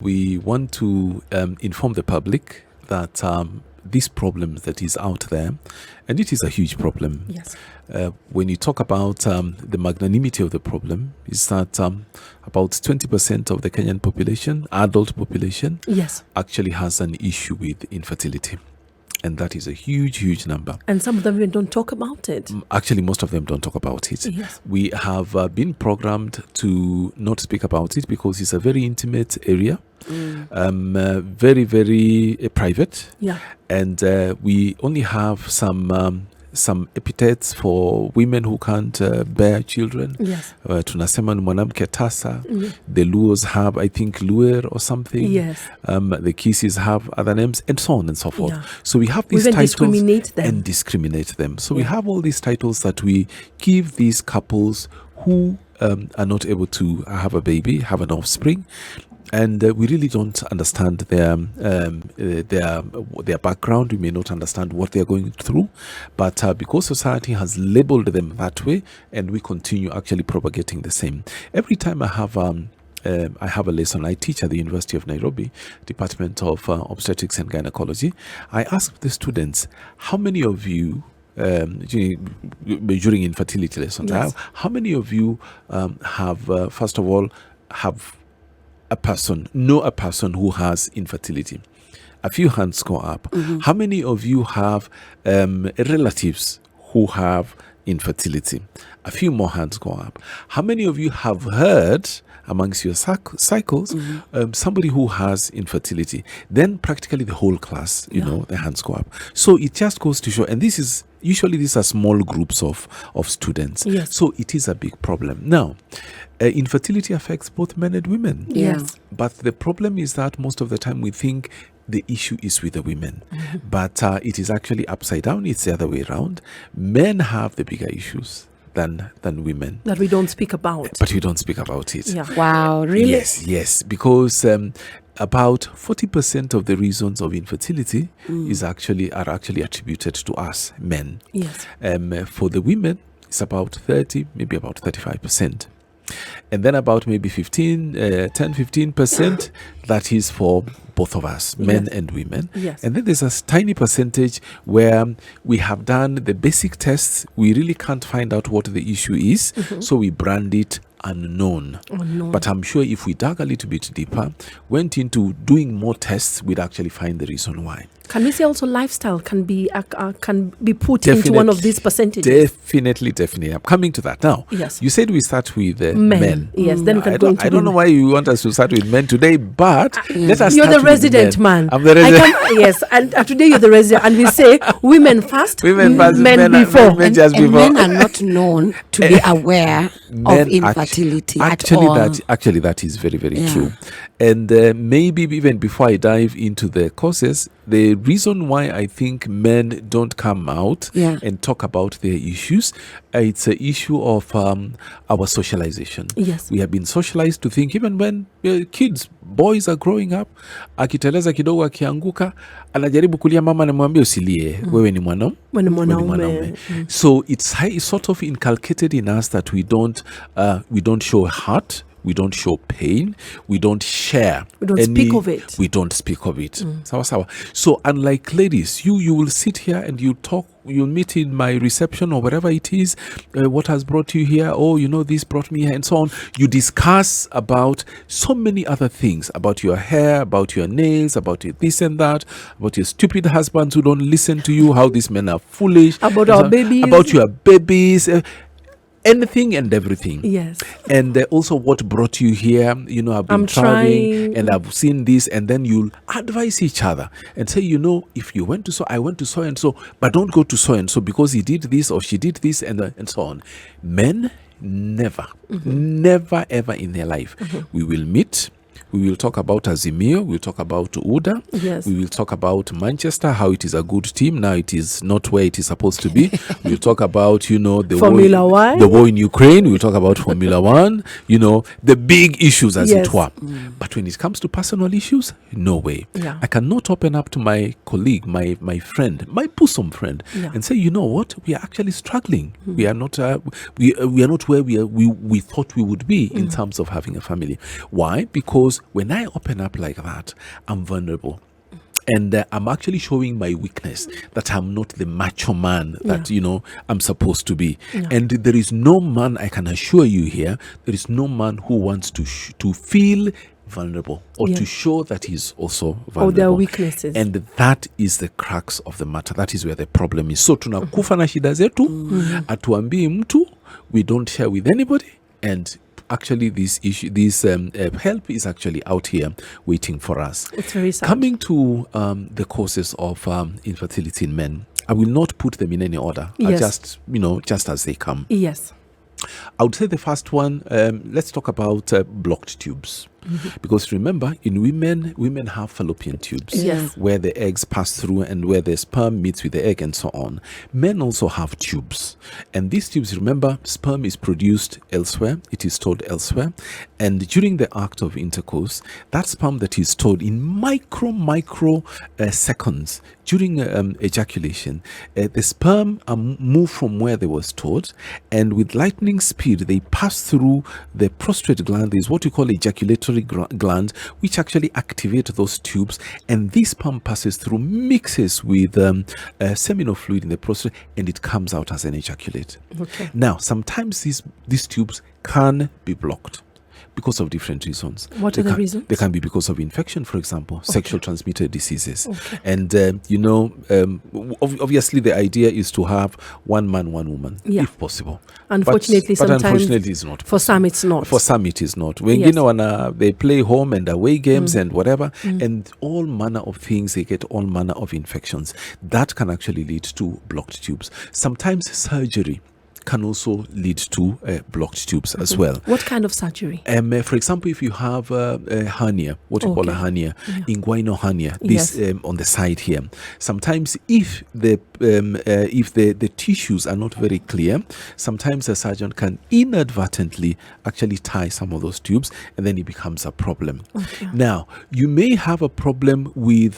We want to inform the public that this problem that is out there, and it is a huge problem. Yes. When you talk about the magnanimity of the problem, is that about 20% of the Kenyan population, adult population, yes, actually has an issue with infertility. And that is a huge, huge number. And some of them even don't talk about it. Actually, most of them don't talk about it. Yes. We have been programmed to not speak about it because it's a very intimate area, very, very private. Yeah. And we only have some epithets for women who can't bear children. Yes. Tunasema ni mwanamke tasa. The Luos have, I think, Luer or something. Yes. The Kisis have other names, and so on and so forth. Yeah. So we have these We even titles discriminate them. So we have all these titles that we give these couples who are not able to have a baby, have an offspring. And we really don't understand their background. We may not understand what they're going through, but because society has labeled them that way, and we continue actually propagating the same. Every time I have a lesson, I teach at the University of Nairobi, Department of Obstetrics and Gynecology. I ask the students, how many of you during infertility lessons, yes, how many of you have first of all have know a person who has infertility? A few hands go up. How many of you have relatives who have infertility? A few more hands go up. How many of you have heard amongst your cycles somebody who has infertility? Then practically the whole class, you know, the hands go up. So it just goes to show, and this is usually these are small groups of students. Yes. So it is a big problem. Now, infertility affects both men and women. Yes. But the problem is that most of the time we think the issue is with the women. But it is actually upside down. It's the other way around. Men have the bigger issues than women. That we don't speak about. But we don't speak about it. Yeah. Wow, really? Yes. Because about 40% of the reasons of infertility are actually attributed to us, men. Yes. For the women, it's about 30, maybe about 35%. And then about maybe 10-15% that is for both of us, men and women. Yes. And then there's a tiny percentage where we have done the basic tests. We really can't find out what the issue is. So we brand it unknown. But I'm sure if we dug a little bit deeper, went into doing more tests, we'd actually find the reason why. Can we say also lifestyle can be put into one of these percentages? Definitely. I'm coming to that now. Yes. You said we start with men. Yes. Then we can go into I don't know why you want us to start with men today, but let us. You're start the with resident men. man. I'm the resident. Yes, and today you're the resident, and we say women first, men before. Men are not known to be aware of infertility at all. Actually, that is very, very true. And maybe even before I dive into the causes, the reason why I think men don't come out and talk about their issues, it's an issue of our socialization. Yes. We have been socialized to think, even when kids, boys are growing up, akiteleza kidogo akianguka, anajaribu kulia mama anamwambia usilie, wewe ni mwanaume. So it's sort of inculcated in us that we don't show heart. We don't show pain. We don't share. We don't speak of it. We don't speak of it. Sawa. So unlike ladies, you will sit here and you talk. You'll meet in my reception or wherever it is. What has brought you here? Oh, this brought me here, and so on. You discuss about so many other things, about your hair, about your nails, about your this and that, about your stupid husbands who don't listen to you, how these men are foolish, about our babies, about your babies. Anything and everything. Yes. And also what brought you here. I've been traveling and I've seen this, and then you'll advise each other and say, if you went to so, I went to so and so, but don't go to so and so because he did this or she did this and so on. Men never ever in their life. We will meet. We will talk about Azimio. We'll talk about UDA. Yes. We will talk about Manchester, how it is a good team. Now it is not where it is supposed to be. We'll talk about, the war in Ukraine. We'll talk about Formula One, the big issues as it were. But when it comes to personal issues, no way. Yeah. I cannot open up to my colleague, my friend, my bosom friend, and say, you know what, we are actually struggling. We are not we are not where we thought we would be in terms of having a family. Why? Because because when I open up like that, I'm vulnerable. And I'm actually showing my weakness, that I'm not the macho man that, I'm supposed to be. Yeah. And there is no man, I can assure you here, there is no man who wants to feel vulnerable or to show that he's also vulnerable. Or their weaknesses. And that is the crux of the matter. That is where the problem is. So tunakufa na shida zetu, atuambii mtu, we don't share with anybody, and actually this help is actually out here waiting for us. It's very sad. Coming to the causes of infertility in men, I will not put them in any order. Yes. Just as they come. Yes. I would say the first one, let's talk about blocked tubes. Because remember, in women have fallopian tubes, Yes. where the eggs pass through and where the sperm meets with the egg and so on. Men also have tubes. And these tubes, remember, sperm is produced elsewhere. It is stored elsewhere. And during the act of intercourse, that sperm that is stored in micro seconds during ejaculation, the sperm move from where they were stored, and with lightning speed, they pass through the prostate gland. There is what we call ejaculatory gland, which actually activate those tubes, and this sperm passes through, mixes with seminal fluid in the prostate, and it comes out as an ejaculate. Okay. Now, sometimes these tubes can be blocked because of different reasons. What are the reasons? They can be because of infection, for example, sexual transmitted diseases. Okay. And, obviously the idea is to have one man, one woman, if possible. Unfortunately, but sometimes unfortunately it's not. For some, it's not. For some, it is not. When they play home and away games and whatever, and all manner of things, they get all manner of infections. That can actually lead to blocked tubes. Sometimes surgery can also lead to blocked tubes as well. What kind of surgery? For example, if you have a hernia, what you call a hernia, inguinal hernia, this on the side here. Sometimes, if the tissues are not very clear, sometimes a surgeon can inadvertently actually tie some of those tubes, and then it becomes a problem. Okay. Now, you may have a problem with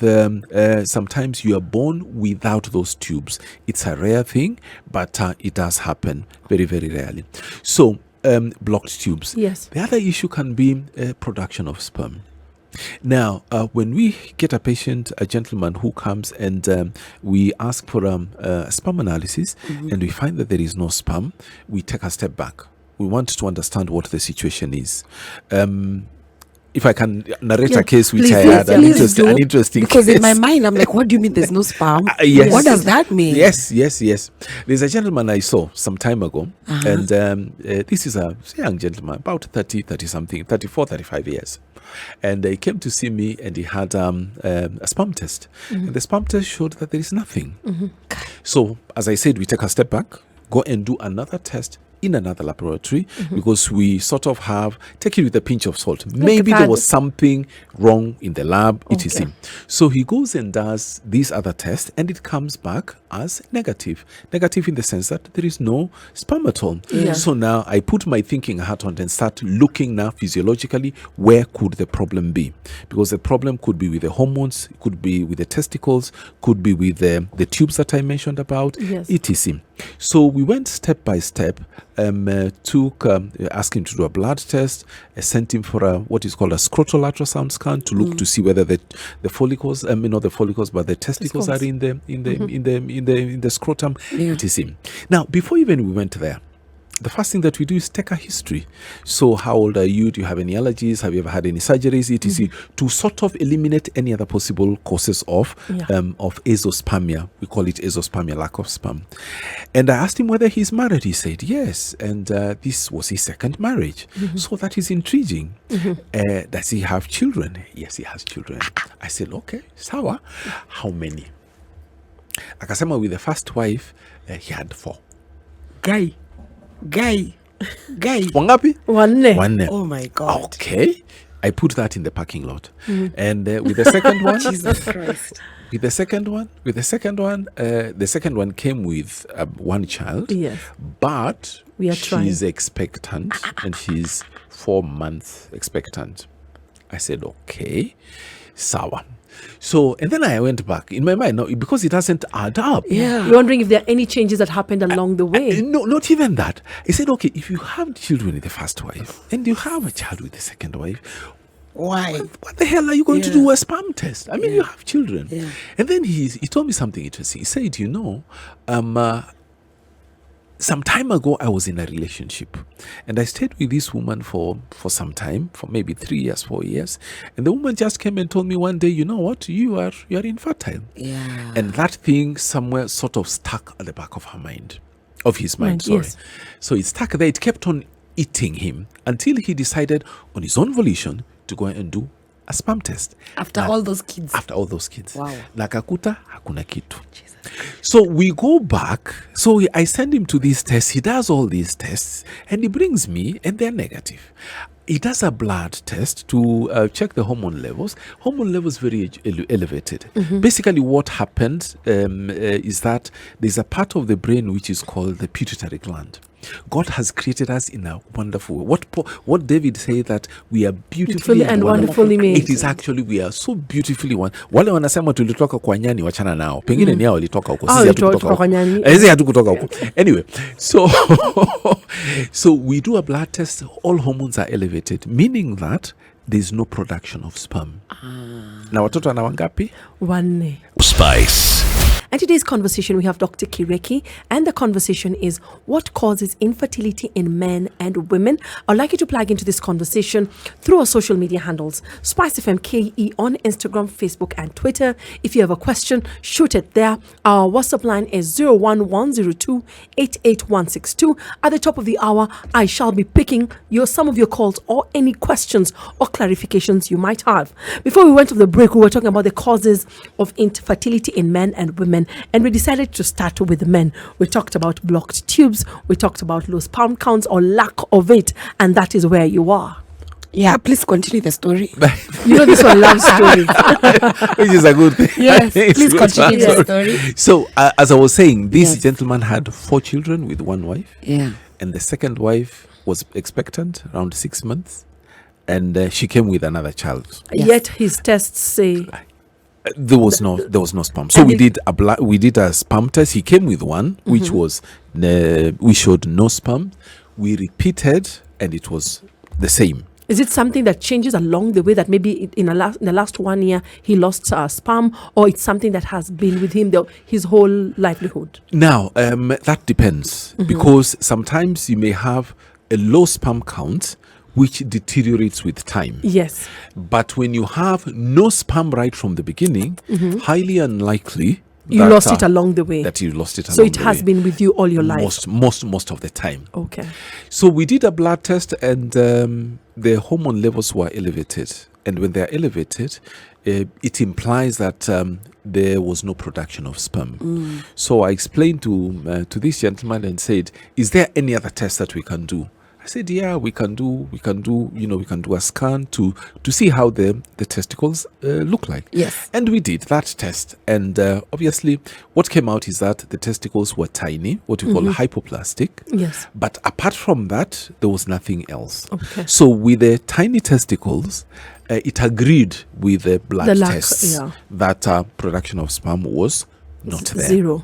sometimes you are born without those tubes. It's a rare thing, but it does happen very, very rarely. So, blocked tubes. Yes. The other issue can be production of sperm. Now, when we get a patient, a gentleman who comes and we ask for a sperm analysis, and we find that there is no sperm, we take a step back. We want to understand what the situation is. If I can narrate a case which I had, an interesting because case. in my mind, I'm like, what do you mean there's no sperm? Yes. What does that mean? Yes. There's a gentleman I saw some time ago, and this is a young gentleman, about 30-something, 34, 35 years. And he came to see me, and he had a sperm test. And the sperm test showed that there is nothing. So, as I said, we take a step back, go and do another test in another laboratory, because we sort of take it with a pinch of salt. Maybe there was something wrong in the lab, etc. So he goes and does this other test, and it comes back as negative. Negative in the sense that there is no sperm at all. Yeah. So now I put my thinking hat on and start looking now physiologically, where could the problem be? Because the problem could be with the hormones, could be with the testicles, could be with the tubes that I mentioned about, etc. So we went step by step, asked him to do a blood test, sent him for what is called a scrotal ultrasound scan to look to see whether the follicles, not the follicles, but the testicles are in the scrotum, etc. Now, before even we went there, the first thing that we do is take a history. So, how old are you? Do you have any allergies? Have you ever had any surgeries? etc. To sort of eliminate any other possible causes of azoospermia. We call it azoospermia, lack of sperm. And I asked him whether he's married. He said yes, and this was his second marriage. So that is intriguing. Does he have children? Yes, he has children. I said, okay, sawa. How many? Akasema with the first wife, he had 4. Guy. Wangapi? One. Oh my God. Okay. I put that in the parking lot. And with the second one, Jesus Christ. With the second one came with one child. Yes. But she's trying. expectant, and she's 4 months expectant. I said, okay, sawa. So, and then I went back in my mind, no, because it doesn't add up. Yeah. You're wondering if there are any changes that happened along the way. No, not even that. I said, okay, if you have children with the first wife and you have a child with the second wife, Why? What the hell are you going to do a sperm test? I mean, you have children. Yeah. And then he told me something interesting. He said, some time ago, I was in a relationship, and I stayed with this woman for some time, for maybe 3 years, 4 years. And the woman just came and told me one day, you know what, you are infertile. Yeah. And that thing somewhere sort of stuck at the back of his mind. Sorry. Yes. So it stuck there. It kept on eating him until he decided on his own volition to go and do a sperm test. After all those kids. Wow. Nakakuta hakuna kitu. So we go back. So I send him to these tests. He does all these tests and he brings me, and they're negative. He does a blood test to check the hormone levels. Hormone levels very elevated. Basically, what happened is that there's a part of the brain which is called the Pituitary Gland. God has created us in a wonderful way. What David said, that we are beautifully and wonderfully made. It is actually, we are so beautifully one. Wale wanasema tulitoka kwa nyani, wachana nao. Pengine ni hao walitoka huko. Sisi hatukutoka huko. Sisi hatukutoka huko. Anyway, so we do a blood test. All hormones are elevated, meaning that there is no production of sperm. Na watoto ana wangapi? 1. Spice. And today's conversation, we have Dr. Kireki, and the conversation is what causes infertility in men and women. I'd like you to plug into this conversation through our social media handles, SpiceFM KE on Instagram, Facebook, and Twitter. If you have a question, shoot it there. Our WhatsApp line is 01102 88162. At the top of the hour, I shall be picking some of your calls or any questions or clarifications you might have. Before we went to the break, we were talking about the causes of infertility in men and women. And we decided to start with the men. We talked about blocked tubes. We talked about low sperm counts or lack of it. And that is where you are. Yeah, please continue the story. You know this one love story. Which is a good thing. Yes, please continue the story. So, as I was saying, this gentleman had 4 children with one wife. Yeah. And the second wife was expectant around 6 months. And she came with another child. Yes. Yet his tests say... There was no sperm. So we did a sperm test. He came with one, which was we showed no sperm. We repeated, and it was the same. Is it something that changes along the way, that maybe in the last 1 year he lost sperm, or it's something that has been with him his whole livelihood? Now that depends, because sometimes you may have a low sperm count which deteriorates with time. Yes. But when you have no sperm right from the beginning, highly unlikely you lost it along the way. That you lost it along the way. So it has been with you all your life. Most of the time. Okay. So we did a blood test, and the hormone levels were elevated. And when they are elevated, it implies that there was no production of sperm. So I explained to this gentleman and said, "Is there any other test that we can do?" I said, yeah, we can do a scan to see how the testicles look like. Yes. And we did that test. And obviously, what came out is that the testicles were tiny, what we call hypoplastic. Yes. But apart from that, there was nothing else. Okay. So with the tiny testicles, it agreed with the blood tests that production of sperm was not there. 0.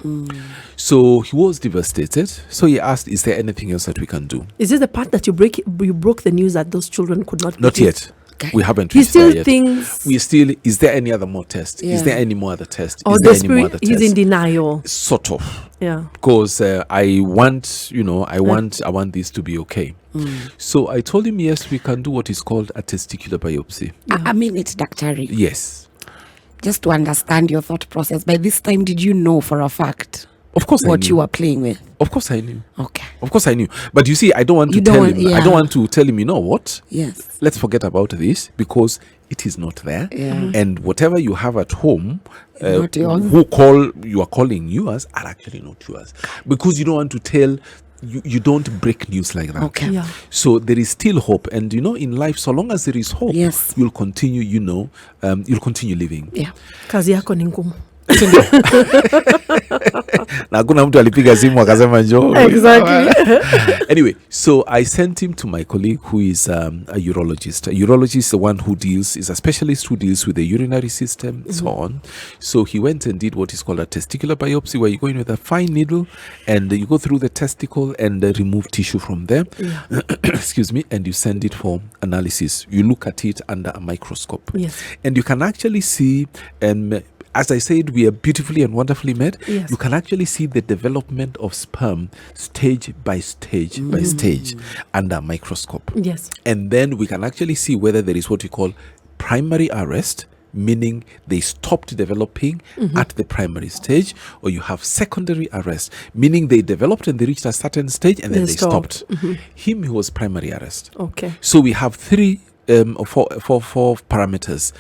So he was devastated. So he asked, is there anything else that we can do? Is this the part that you broke the news that those children could not Not yet. Okay. We haven't he reached still there yet. thinks... is there any other more test? Yeah. Is there any more other test? Or is the there spirit, any more other he's test? in denial. Sort of. Yeah. Because I want this to be okay. So I told him, yes, we can do what is called a testicular biopsy. Yeah. I mean, it's Daktari. Yes. Just to understand your thought process, by this time, did you know for a fact Of course, what you were playing with? Of course, I knew. Okay. Of course, I knew. But you see, I don't want to tell him. I don't want to tell him. You know what? Yes. Let's forget about this because it is not there. Yeah. And whatever you have at home, not yours. you are calling yours are actually not yours, because you don't want to tell. You don't break news like that. Okay. Yeah. So there is still hope, and in life, so long as there is hope, yes, you'll continue. You'll continue living. Yeah. Kazi yako ni ngumu. Na hakuna mtu alipiga simu akasema njoo. Exactly. Anyway, so I sent him to my colleague who is a urologist. A urologist is the one who is a specialist who deals with the urinary system, so on. So he went and did what is called a testicular biopsy, where you go in with a fine needle and you go through the testicle and remove tissue from there. Yeah. Excuse me, and you send it for analysis. You look at it under a microscope. Yes. And you can actually see, as I said, we are beautifully and wonderfully made. Yes. You can actually see the development of sperm stage by stage by stage under a microscope. Yes. And then we can actually see whether there is what we call primary arrest, meaning they stopped developing at the primary stage, or you have secondary arrest, meaning they developed and they reached a certain stage and then they stopped. Him, he was primary arrest. Okay. So we have four parameters.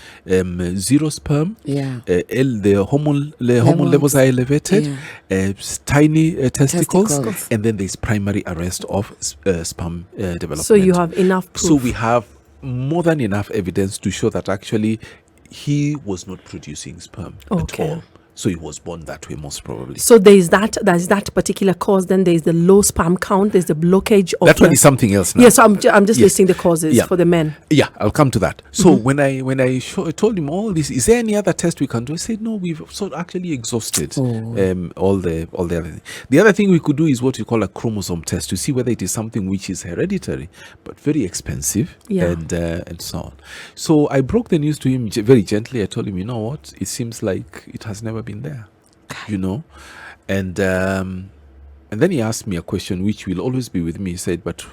Zero sperm. Yeah. The hormone levels are elevated. Tiny testicles. And then there's primary arrest of sperm development. So you have enough proof. So we have more than enough evidence to show that actually he was not producing sperm at all. So he was born that way, most probably. So there's that particular cause. Then there's the low sperm count. There's the blockage of that one is something else now. Yes, so I'm just listing the causes for the men. Yeah, I'll come to that. So when I told him all this, is there any other test we can do? I said no, we've actually exhausted all the other things. The other thing we could do is what we call a chromosome test to see whether it is something which is hereditary, but very expensive and so on. So I broke the news to him very gently. I told him, you know what? It seems like it has never been there, and then he asked me a question which will always be with me. He said, but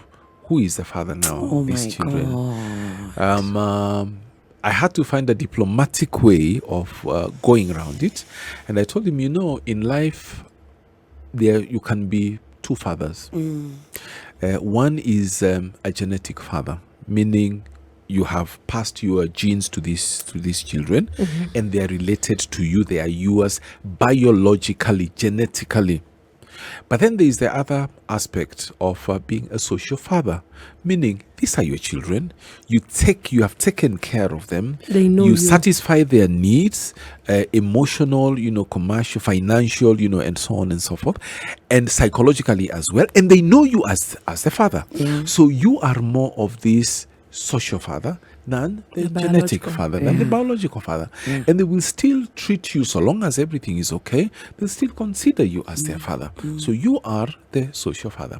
who is the father now of these children? I had to find a diplomatic way of going around it, and I told him, in life you can be two fathers. One is a genetic father, meaning you have passed your genes to these children, and they are related to you. They are yours biologically, genetically. But then there is the other aspect of being a social father, meaning these are your children. You have taken care of them. They know you satisfy their needs, emotional, commercial, financial, and so on and so forth, and psychologically as well. And they know you as the father. Yeah. So you are more of this social father than the genetic father, than the biological father. And they will still treat you, so long as everything is okay, they'll still consider you as their father. So you are the social father.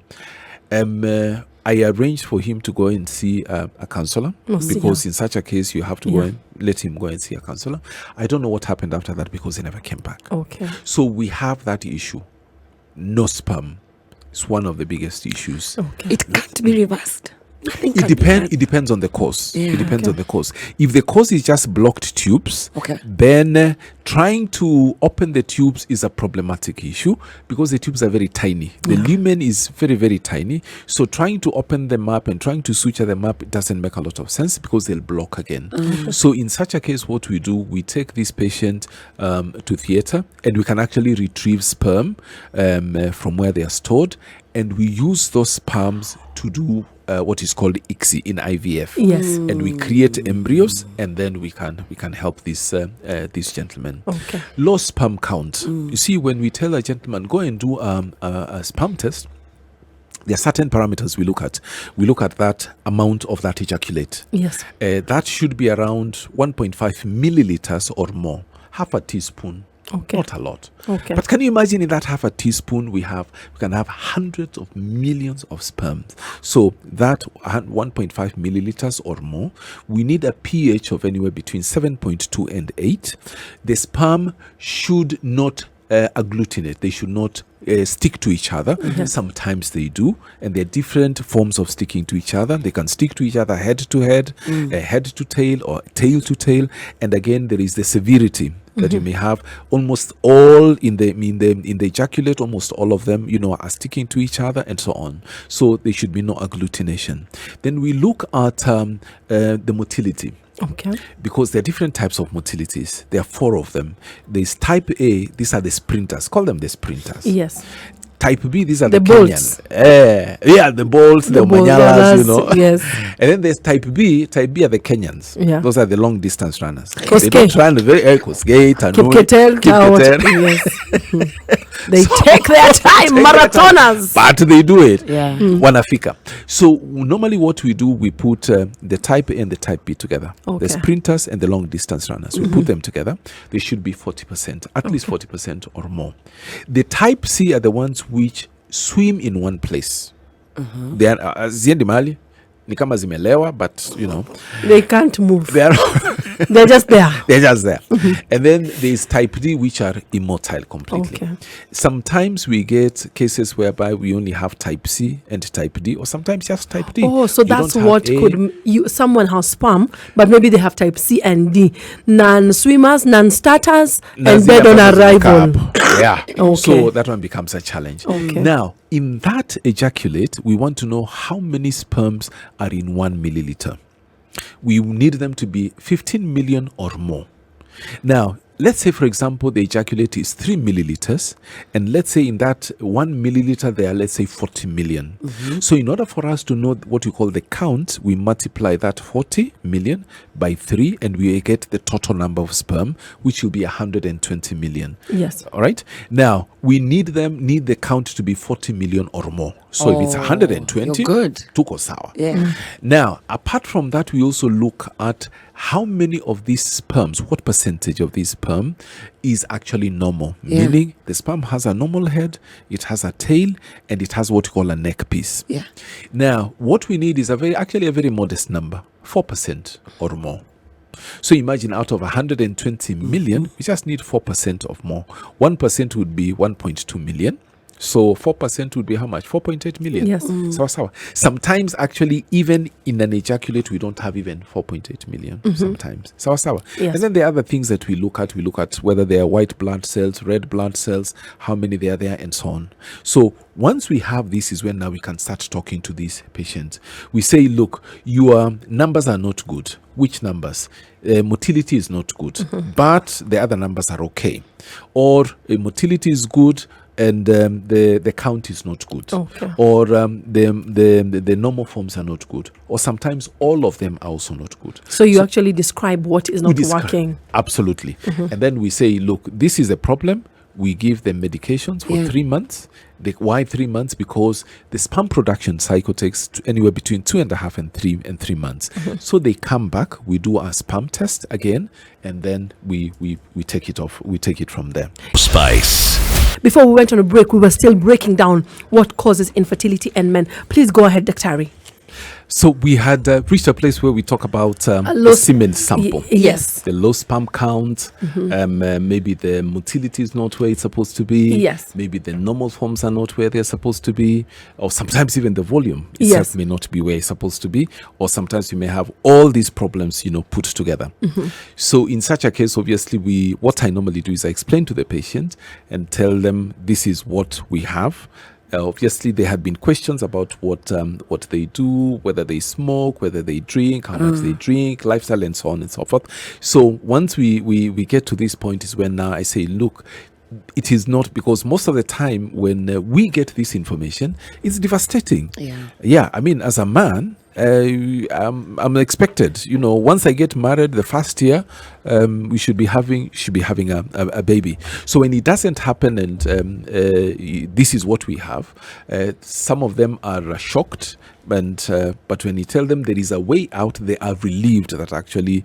I arranged for him to go and see a counselor, because in such a case you have to go and let him go and see a counselor. I don't know what happened after that, because he never came back. Okay. So we have that issue. No sperm. It's one of the biggest issues. Okay. It can't be reversed. It depends on the cause. It depends on the cause. If the cause is just blocked tubes, then trying to open the tubes is a problematic issue, because the tubes are very tiny. The lumen is very, very tiny. So trying to open them up and trying to suture them up, it doesn't make a lot of sense, because they'll block again. So in such a case, what we do, we take this patient to theater, and we can actually retrieve sperm from where they are stored, and we use those sperms to do what is called ICSI in IVF. Yes. And we create embryos, and then we can help this gentleman. Okay. Low sperm count. You see, when we tell a gentleman, go and do a sperm test, there are certain parameters we look at. We look at that amount of that ejaculate. Yes. That should be around 1.5 milliliters or more. Half a teaspoon. Okay. Not a lot. Okay. But can you imagine, in that half a teaspoon we can have hundreds of millions of sperms. So that 1.5 milliliters or more, we need a pH of anywhere between 7.2 and 8. The sperm should not agglutinate. They should not stick to each other. Sometimes they do, and there are different forms of sticking to each other. They can stick to each other head to head, head to tail, or tail to tail. And again, there is the severity that you may have. Almost all in the ejaculate, almost all of them, are sticking to each other, and so on. So there should be no agglutination. Then we look at the motility. Okay. Because there are different types of motilities. There are 4 of them. There's type A. These are the sprinters. Call them the sprinters. Yes. Type B, these are The the bolts. Kenyan. Yeah, the bolts, the Omanyalas, you know. Yes. And then there's type B. Type B are the Kenyans. Yeah. Those are the long distance runners. They Koske. don't run very Kosgei, Tanui, Kipketer. Yes. They take their time, marathoners. But they do it. Yeah. Wanafika. So normally what we do, we put the type A and the type B together. Okay. The sprinters and the long distance runners. We put them together. They should be 40%, at least 40% or more. The type C are the ones which swim in one place. They are ziendi mali ni kama zimelewa, but you know They can't move. they are They're just there. they're just there. And then there's type D, which are immotile completely. Okay. Sometimes we get cases whereby we only have type C and type D, or sometimes just type D. Oh, so You that's don't have what A. someone has sperm, but maybe they have type C and D. Non-swimmers, non-starters, and dead on arrival. Yeah. Okay. So that one becomes a challenge. Okay. Now, in that ejaculate, we want to know how many sperms are in 1 milliliter. We need them to be 15 million or more. Now, let's say, for example, the ejaculate is 3 milliliters, and let's say in that 1 milliliter there are, let's say, 40 million. So in order for us to know what we call the count, we multiply that 40 million by 3, and we get the total number of sperm, which will be 120 million. Yes. All right. Now, we need the count to be 40 million or more. So if it's 120, you're good. tuko sawa. Yeah. Now, apart from that, we also look at how many of these sperms, what percentage of these sperm is actually normal. Yeah. Meaning the sperm has a normal head, it has a tail, and it has what we call a neck piece. Yeah. Now, what we need is a very modest number, 4% or more. So imagine out of 120 million, we just need 4% of more. 1% would be 1.2 million. So 4% would be how much? 4.8 million. Yes. Sawa. Sometimes actually even in an ejaculate we don't have even 4.8 million sometimes. Sawa. Yes. And then there are other things that we look at whether they are white blood cells, red blood cells, how many they are there, and so on. So once we have this is when now we can start talking to these patients. We say, look, your numbers are not good. Which numbers? Motility is not good, but the other numbers are okay. Or motility is good, and the count is not good, Okay. or the normal forms are not good, or sometimes all of them are also not good. So you actually describe what is not We describe- working. Absolutely. And then we say, look, this is a problem. We give them medications for 3 months. Why 3 months? Because the sperm production cycle takes anywhere between 2.5 and 3 months. So they come back, we do our sperm test again, and then we take it off. We take it from there. Spice. Before we went on a break, we were still breaking down what causes infertility in men. Please go ahead, Dr. Ari. So we had reached a place where we talk about the low- semen sample. Yes. The low sperm count, maybe the motility is not where it's supposed to be. Yes. Maybe the normal forms are not where they're supposed to be, or sometimes even the volume Yes. itself may not be where it's supposed to be, or sometimes you may have all these problems, put together. So in such a case, obviously, what I normally do is I explain to the patient and tell them this is what we have. Obviously, there had been questions about what they do, whether they smoke, whether they drink, how much they drink, lifestyle, and so on and so forth. So once we get to this point is when now I say, look, it is not, because most of the time when we get this information, it's devastating. Yeah. I mean, as a man, I'm expected. Once I get married, the first year, we should be having a baby. So when it doesn't happen, and this is what we have, some of them are shocked. But when you tell them there is a way out, they are relieved that actually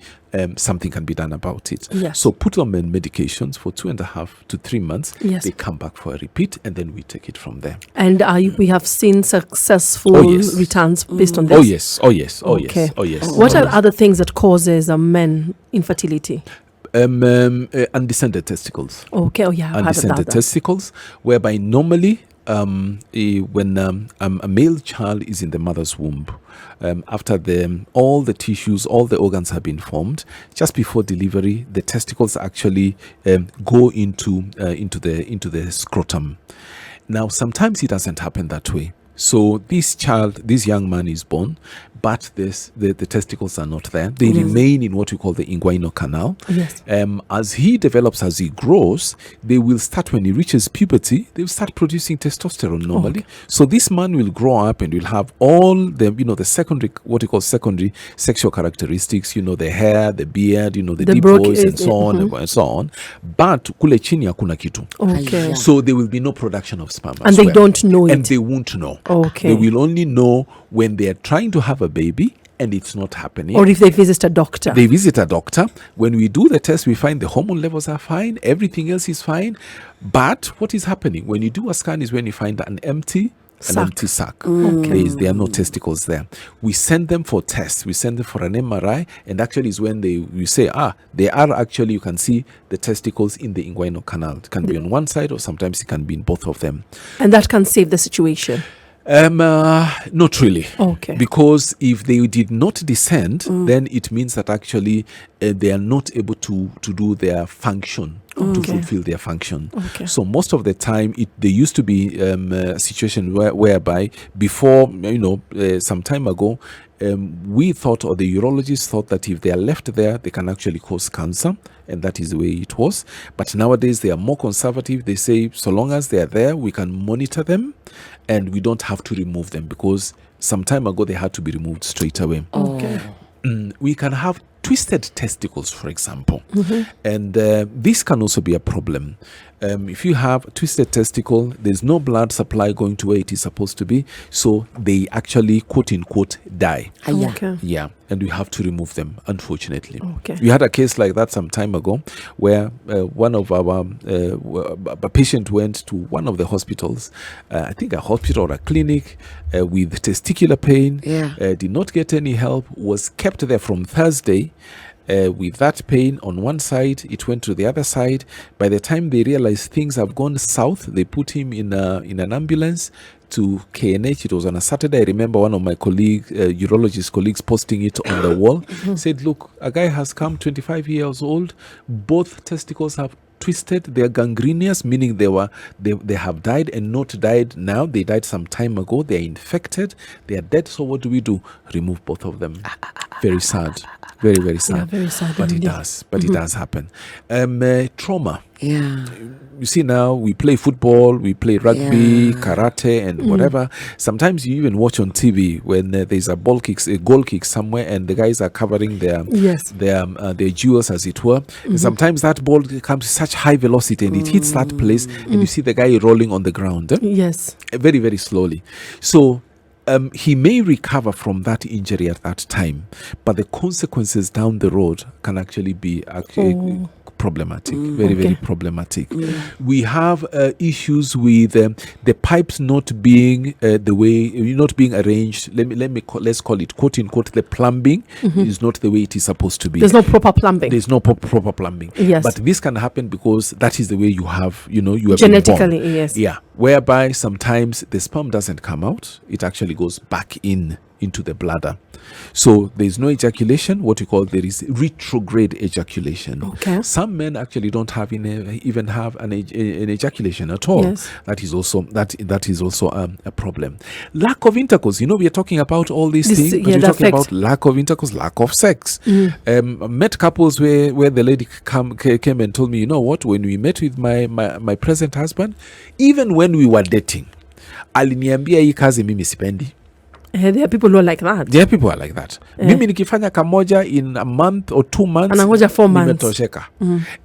something can be done about it. Yes. So put them on medications for 2.5 to 3 months. Yes. They come back for a repeat, and then we take it from there. And we have seen successful returns based on this. Oh yes. What are other things that causes men infertility? Undescended testicles. Okay. Oh yeah. I've heard of Undescended that. testicles, whereby normally when a male child is in the mother's womb, after all the tissues, all the organs have been formed, just before delivery, the testicles actually go into the scrotum. Now, sometimes it doesn't happen that way. So this young man is born, but the testicles are not there. They remain in what we call the inguinal canal. Yes. As he develops, as he grows, they will start, when he reaches puberty, they will start producing testosterone normally. So this man will grow up and will have all the, the secondary, what we call secondary sexual characteristics, the hair, the beard, the deep voice, and so on and so on. But kule chini hakuna kitu. Okay. So there will be no production of sperm. And they don't know it. And they won't know. Okay. They will only know when they are trying to have a baby and it's not happening. Or if they visit a doctor. They visit a doctor. When we do the test, we find the hormone levels are fine. Everything else is fine. But what is happening? When you do a scan is when you find an empty sac. There are no testicles there. We send them for tests. We send them for an MRI, and actually is when we say, they are actually, you can see the testicles in the inguinal canal. It can be on one side or sometimes it can be in both of them. And that can save the situation. Not really. Okay. Because if they did not descend, then it means that actually they are not able to do their function, to fulfill their function. Okay. So most of the time, there used to be a situation whereby before, some time ago, we thought, or the urologists thought, that if they are left there, they can actually cause cancer, and that is the way it was. But nowadays, they are more conservative. They say, so long as they are there, we can monitor them, and we don't have to remove them, because some time ago, they had to be removed straight away. Okay. We can have twisted testicles, for example, and this can also be a problem. If you have twisted testicle, there's no blood supply going to where it is supposed to be, so they actually, quote unquote, die. Okay. Yeah, and we have to remove them, unfortunately. Okay. We had a case like that some time ago, where one of our a patient went to one of the hospitals, I think a hospital or a clinic, with testicular pain. Did not get any help. Was kept there from Thursday. With that pain on one side, it went to the other side. By the time they realized things have gone south, they put him in an ambulance to KNH. It was on a Saturday. I remember one of my urologist colleagues posting it on the wall. Said, look, a guy has come, 25 years old. Both testicles have twisted. They are gangrenous, meaning they have died, and not died now. They died some time ago. They are infected. They are dead. So what do? Remove both of them. Very sad. Very, very sad. Yeah, very sad. But it does. But it does happen. Trauma. Yeah. You see, now we play football, we play rugby, karate, and whatever. Sometimes you even watch on TV when there's a goal kick somewhere, and the guys are covering their jewels, as it were. And sometimes that ball comes with such high velocity, and it hits that place, and you see the guy rolling on the ground. Yes. Very, very slowly. So he may recover from that injury at that time, but the consequences down the road can actually be problematic, very problematic. We have issues with the pipes not being not being arranged. Let's call it, quote unquote, the plumbing is not the way it is supposed to be. There's no proper plumbing. There's no proper plumbing. Yes. But this can happen because that is the way you have, you have genetically, been born. yes. Yeah. Whereby sometimes the sperm doesn't come out. It actually goes back into the bladder. So there's no ejaculation. What we call, there is retrograde ejaculation. Okay. Some men actually don't have even have an ejaculation at all. Yes. That is also a problem. Lack of intercourse. We are talking about all these things, but we're talking about lack of intercourse, lack of sex. Met couples where the lady came and told me, what? When we met with my present husband, even when we were dating, aliniambia hii kazi mimi sipendi. There are people who are like that. There are people who are like that. Mimi nikifanya kamoja in a month or 2 months, anangoja 4 months. Nimetosheka.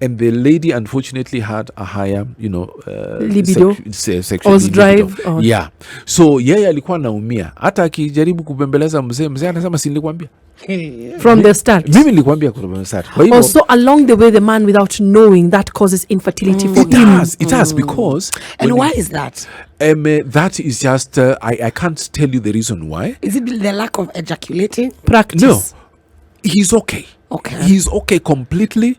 And the lady unfortunately had a higher, libido, sexual drive. Yeah. So yeye alikuwa naumia. Hata akijaribu kubembeleza mzee anasema si nilikwambia. From the start. Mimi nilikwambia from the start. Also, along the way, the man, without knowing, that causes infertility for him. It has because. And why is that? That is just, I can't tell you the reason why. Is it the lack of ejaculating? Practice. No. He's okay. Okay. He's okay completely.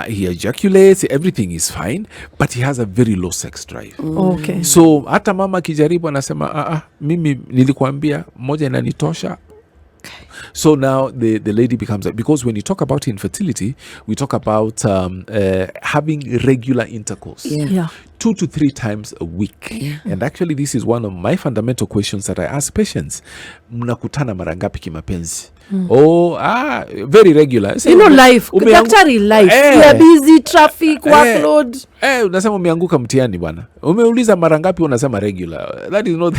He ejaculates, everything is fine, but he has a very low sex drive. Okay. So, hata mama kijaribu anasema, mimi nilikuambia, moja inanitosha. So now the lady becomes, because when you talk about infertility, we talk about having regular intercourse. Yeah. 2 to 3 times a week. Yeah. And actually, this is one of my fundamental questions that I ask patients. Mnakutana mara ngapi kimapenzi? Very regular. Say, life. Daktari life. You're busy, traffic, workload. Unasema umeanguka mtihani bwana. Umeuliza mara ngapi, unasema regular. That is not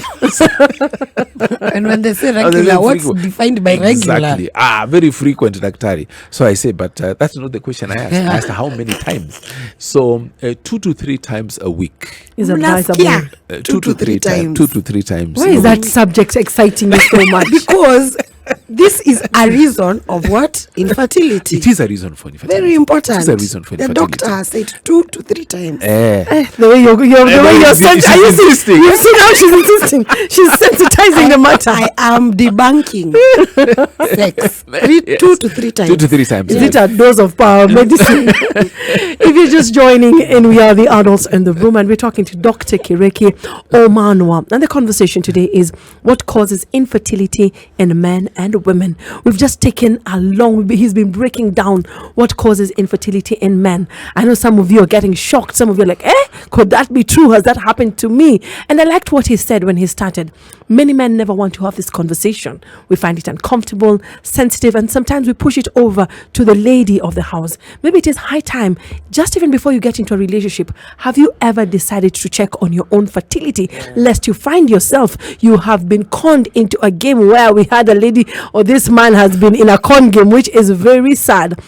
And when they say regular, what's defined by regular? Exactly. Very frequent, daktari. So I say, but that's not the question I asked. I asked how many times. So 2 to 3 times a week is advisable. 2 to 3 times. 2 to 3 times. Why is that subject exciting you so much? Because this is a reason of what? Infertility. It is a reason for infertility. Very important. It is a reason for infertility. The doctor has said 2 to 3 times. The way you're insisting. You see now she's insisting. She's sensitizing the matter. I am debunking sex. 2 to 3 times. 2 to 3 times. Is it a dose of power medicine? If you're just joining in, we are the adults in the room, and we're talking to Dr. Kireki Omanwa. And the conversation today is what causes infertility in men and women. We've just taken he's been breaking down what causes infertility in men. I know some of you are getting shocked. Some of you are like, could that be true? Has that happened to me? And I liked what he said when he started. Many men never want to have this conversation. We find it uncomfortable, sensitive, and sometimes we push it over to the lady of the house. Maybe it is high time, just even before you get into a relationship, have you ever decided to check on your own fertility, lest you find yourself, you have been conned into a game where we had a lady or this man has been in a con game, which is very sad.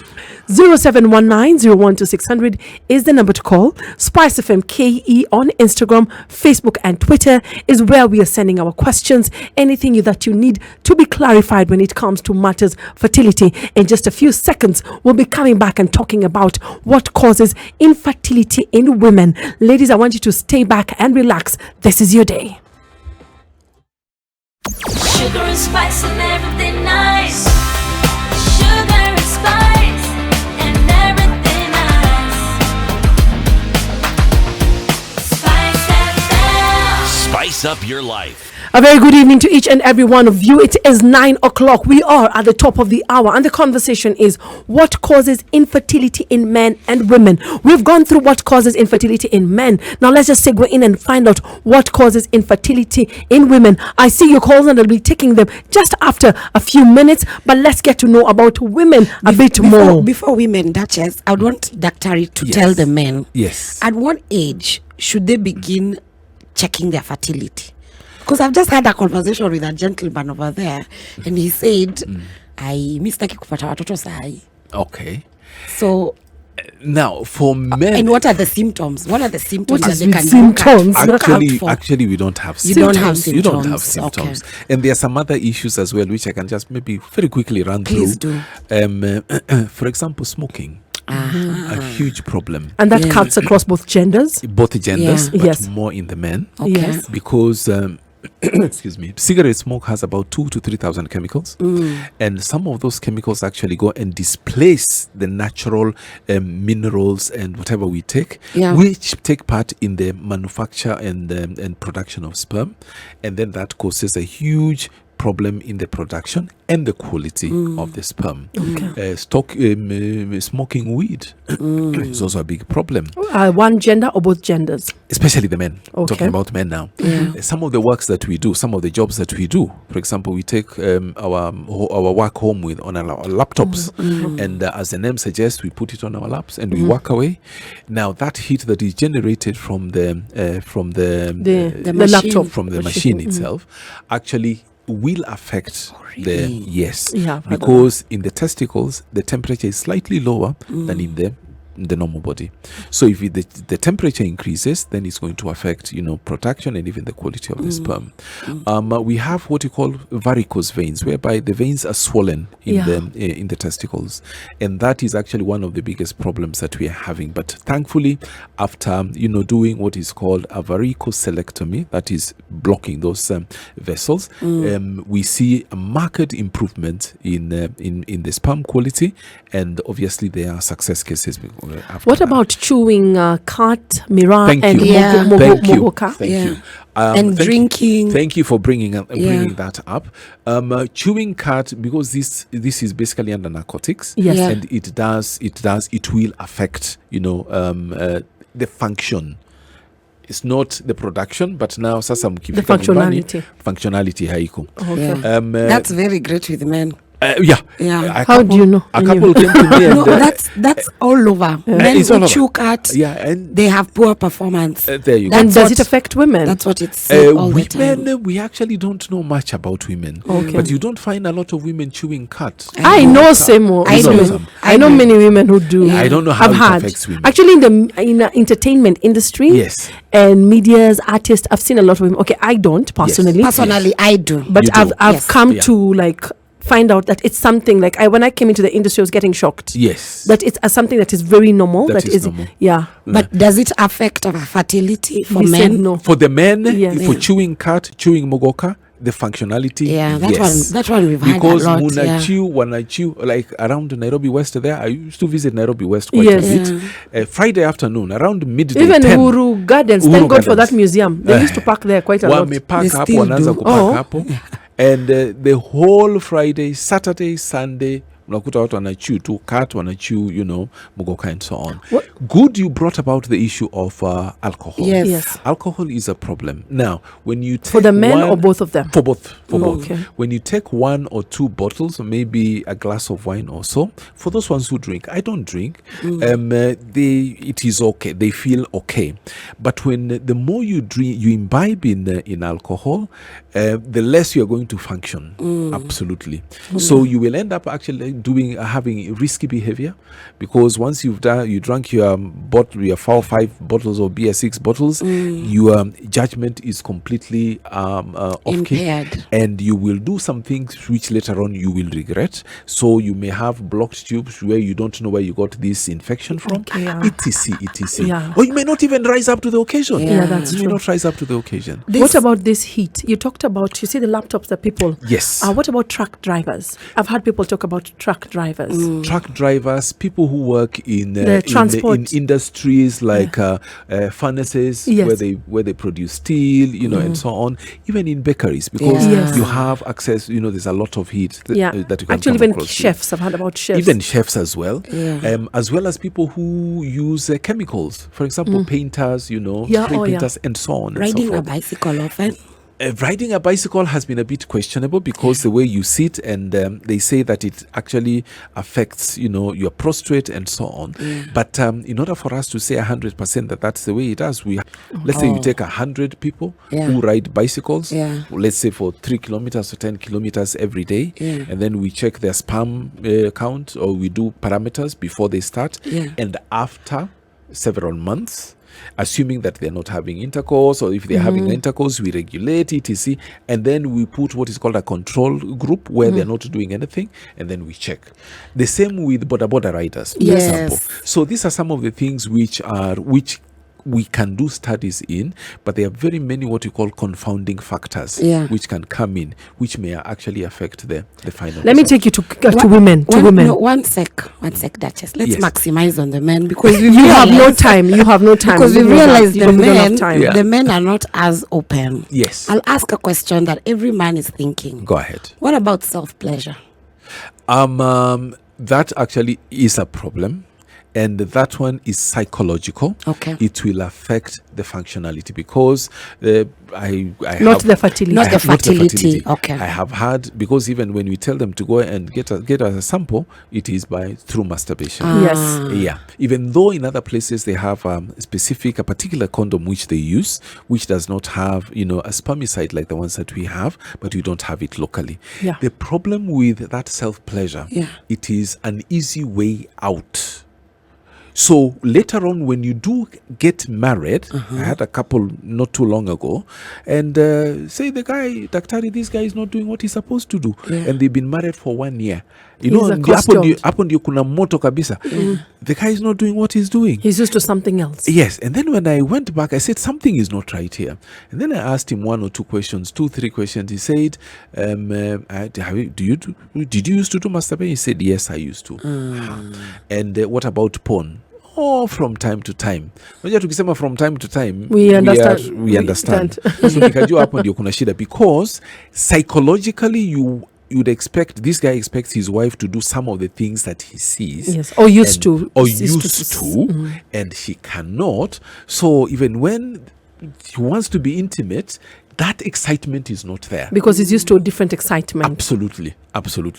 0719-012-600 is the number to call. SpiceFM KE on Instagram, Facebook, and Twitter is where we are sending our questions. Anything that you need to be clarified when it comes to matters fertility. In just a few seconds, we'll be coming back and talking about what causes infertility in women. Ladies, I want you to stay back and relax. This is your day. Sugar and spice and everything nice. Sugar and spice and everything nice. SpiceFM. Spice up your life. A very good evening to each and every one of you. It is 9 o'clock. We are at the top of the hour, and the conversation is what causes infertility in men and women. We've gone through what causes infertility in men. Now let's just segue in and find out what causes infertility in women. I see your calls and I'll be taking them just after a few minutes, but let's get to know about women a bit more. Before women, Duchess, I would want Daktari to tell the men. Yes. At what age should they begin checking their fertility? Because I've just had a conversation with a gentleman over there, and he said, I mistaki kupata watoto sahi. Okay. So now for men, and what are the symptoms? What are the symptoms What that is they can symptoms? look out for? Actually, we don't have You symptoms. don't have You don't have symptoms. symptoms. Okay. And there are some other issues as well, which I can just maybe very quickly run Please through. For example, smoking. A huge problem. And that cuts across both genders. Both genders, Yeah. but Yes. more in the men. Okay. Yes. Because excuse me, cigarette smoke has about 2,000 to 3,000 chemicals, and some of those chemicals actually go and displace the natural minerals and whatever we take, which take part in the manufacture and production of sperm, and then that causes a huge problem in the production and the quality of the sperm. Smoking weed is also a big problem. One gender or both genders? Especially the men. Okay. Talking about men now. Some of the works that we do, some of the jobs that we do, for example, we take our work home with on our laptops, and as the name suggests, we put it on our laps and we walk away. Now that heat that is generated from the laptop, from the machine itself, actually will affect because in the testicles the temperature is slightly lower than in the normal body. So if the temperature increases, then it's going to affect production and even the quality of the sperm. We have what you call varicose veins, whereby the veins are swollen in the testicles, and that is actually one of the biggest problems that we are having. But thankfully, after doing what is called a varicocelectomy, that is blocking those vessels, we see a marked improvement in the sperm quality, and obviously there are success cases. What about chewing cat, mira, and mogoka? Thank you. And drinking. Thank you for bringing that up. Chewing cat, because this is basically under narcotics, and it will affect the function it's not the production, but now sasa The mkifika nyumbani, functionality. functionality haiko. Okay. Yeah. That's very great with men. Yeah. Yeah. How do you know? A couple came to me and No, that's all over. Men it's all who over. chew cut, yeah, and they have poor performance. there you go. And That's does what- it affect women? That's what it's said all the time. Women, we actually don't know much about women. Okay. But you don't find a lot of women chewing cut. I know some. I You know know. some. I know many women who do. I don't know how I've it had. affects women. Actually, in the entertainment industry, Yes. and media's artists, I've seen a lot of women. Okay, I don't personally, Personally, I do. but You do. I've Yes. come Yeah. to like find out that it's something like when I came into the industry, I was getting shocked. Yes. That it's something that is very normal. That That is is normal. yeah. But does it affect our fertility for We said men? no. For the men, Yes. for Yeah. chewing cut, chewing mogoka, the functionality, Yeah, that yes. one we've had a Because lot. muna Yeah. chew, wanna chew, like around Nairobi West there, I used to visit Nairobi West quite Yes. a bit. Friday afternoon, around midday, Even 10, Uhuru Gardens, Uhuru thank God for Gardens. that museum. They used to park there quite a lot. wamepark They hapo, still wanaanza do. kupark Oh. hapo. And the whole Friday, Saturday, Sunday, unakuta watu wanachew tu cut, wanachew, mugoka and so on. What- Good you brought about the issue of alcohol. Yes. Yes. Alcohol is a problem. Now, when you take For the men one- or both of them? For both. For both. Okay. When you take 1 or 2 bottles, maybe a glass of wine or so, for those ones who drink, I don't drink. It is okay. They feel okay. But when the more you drink, you imbibe in alcohol, the less you are going to function. Absolutely. So you will end up actually having risky behavior, because once you drank your bottle, your 4 or 5 bottles of beer, 6 bottles, your judgment is completely off Impaired. and you will do some things which later on you will regret. So you may have blocked tubes where you don't know where you got this infection from, Okay, yeah. etc. Yeah. Or you may not even rise up to the occasion. Yeah, that's you true. may not rise up to the occasion. What about this heat? You talked about, you see the laptops that people. Yes. What about truck drivers? I've heard people talk about truck drivers. Truck drivers, people who work in transport. in industries like furnaces, Yes. where they produce steel, and so on. Even in bakeries, because Yeah. Yes. you have access. There's a lot of heat that Yeah. you can Actually, come even across. chefs. I've heard about chefs. Even chefs as well, Yeah. as well as people who use chemicals. For example, painters, Yeah, spray oh, yeah. painters, and so on. Riding and so a forth. bicycle often. Riding a bicycle has been a bit questionable because the way you sit, and they say that it actually affects, your prostate and so on. But in order for us to say 100% that that's the way it is, let's say you take 100 people Yeah. who ride bicycles, Yeah. let's say for 3 kilometers or 10 kilometers every day, Yeah. and then we check their sperm count, or we do parameters before they start, Yeah. and after several months, assuming that they're not having intercourse, or if they're having intercourse, we regulate it, and then we put what is called a control group where they're not doing anything, and then we check. The same with border riders, for Yes. example. So these are some of the things which we can do studies in, but there are very many what you call confounding factors, Yeah. which can come in, which may actually affect the final Let me result. take you to women. To women. No, one sec, Duchess. Let's Yes. maximize on the men, because we You have no realized- time. You have no time. Because we You don't have- realize you the don't have men, time. Yeah. the men are not as open. Yes. I'll ask a question that every man is thinking. Go ahead. What about self-pleasure? That actually is a problem, and that one is psychological. Okay. It will affect the functionality, because I Not have, the fertility. Not I the have- not the fertility. Okay. I have had, because even when we tell them to go and get a sample, it is through masturbation. Yes. Yeah, even though in other places they have a particular condom which they use, which does not have, a spermicide like the ones that we have, but we don't have it locally. Yeah. The problem with that self-pleasure, Yeah. it is an easy way out. So later on, when you do get married, I had a couple not too long ago, and say the guy, Daktari, this guy is not doing what he's supposed to do, Yeah. and they've been married for 1 year. He's accustomed. Hapo ndio kuna moto kabisa. The guy is not doing what he's doing. He's used to something else. Yes, and then when I went back, I said something is not right here. And then I asked him 1 or 2 questions, 2, 3 questions. He said, "Did you used to do masturbation?" He said, "Yes, I used to." And what about porn? Oh, from time to time. Unajua tukisema from time to time, We understand. we understand. So nikajua hapo ndio kuna shida, because psychologically you'd expect, this guy expects his wife to do some of the things that he sees. Yes. Or used and- to. Or Used used to, and she cannot. So even when he wants to be intimate, that excitement is not there. Because he's used to a different excitement. Absolutely.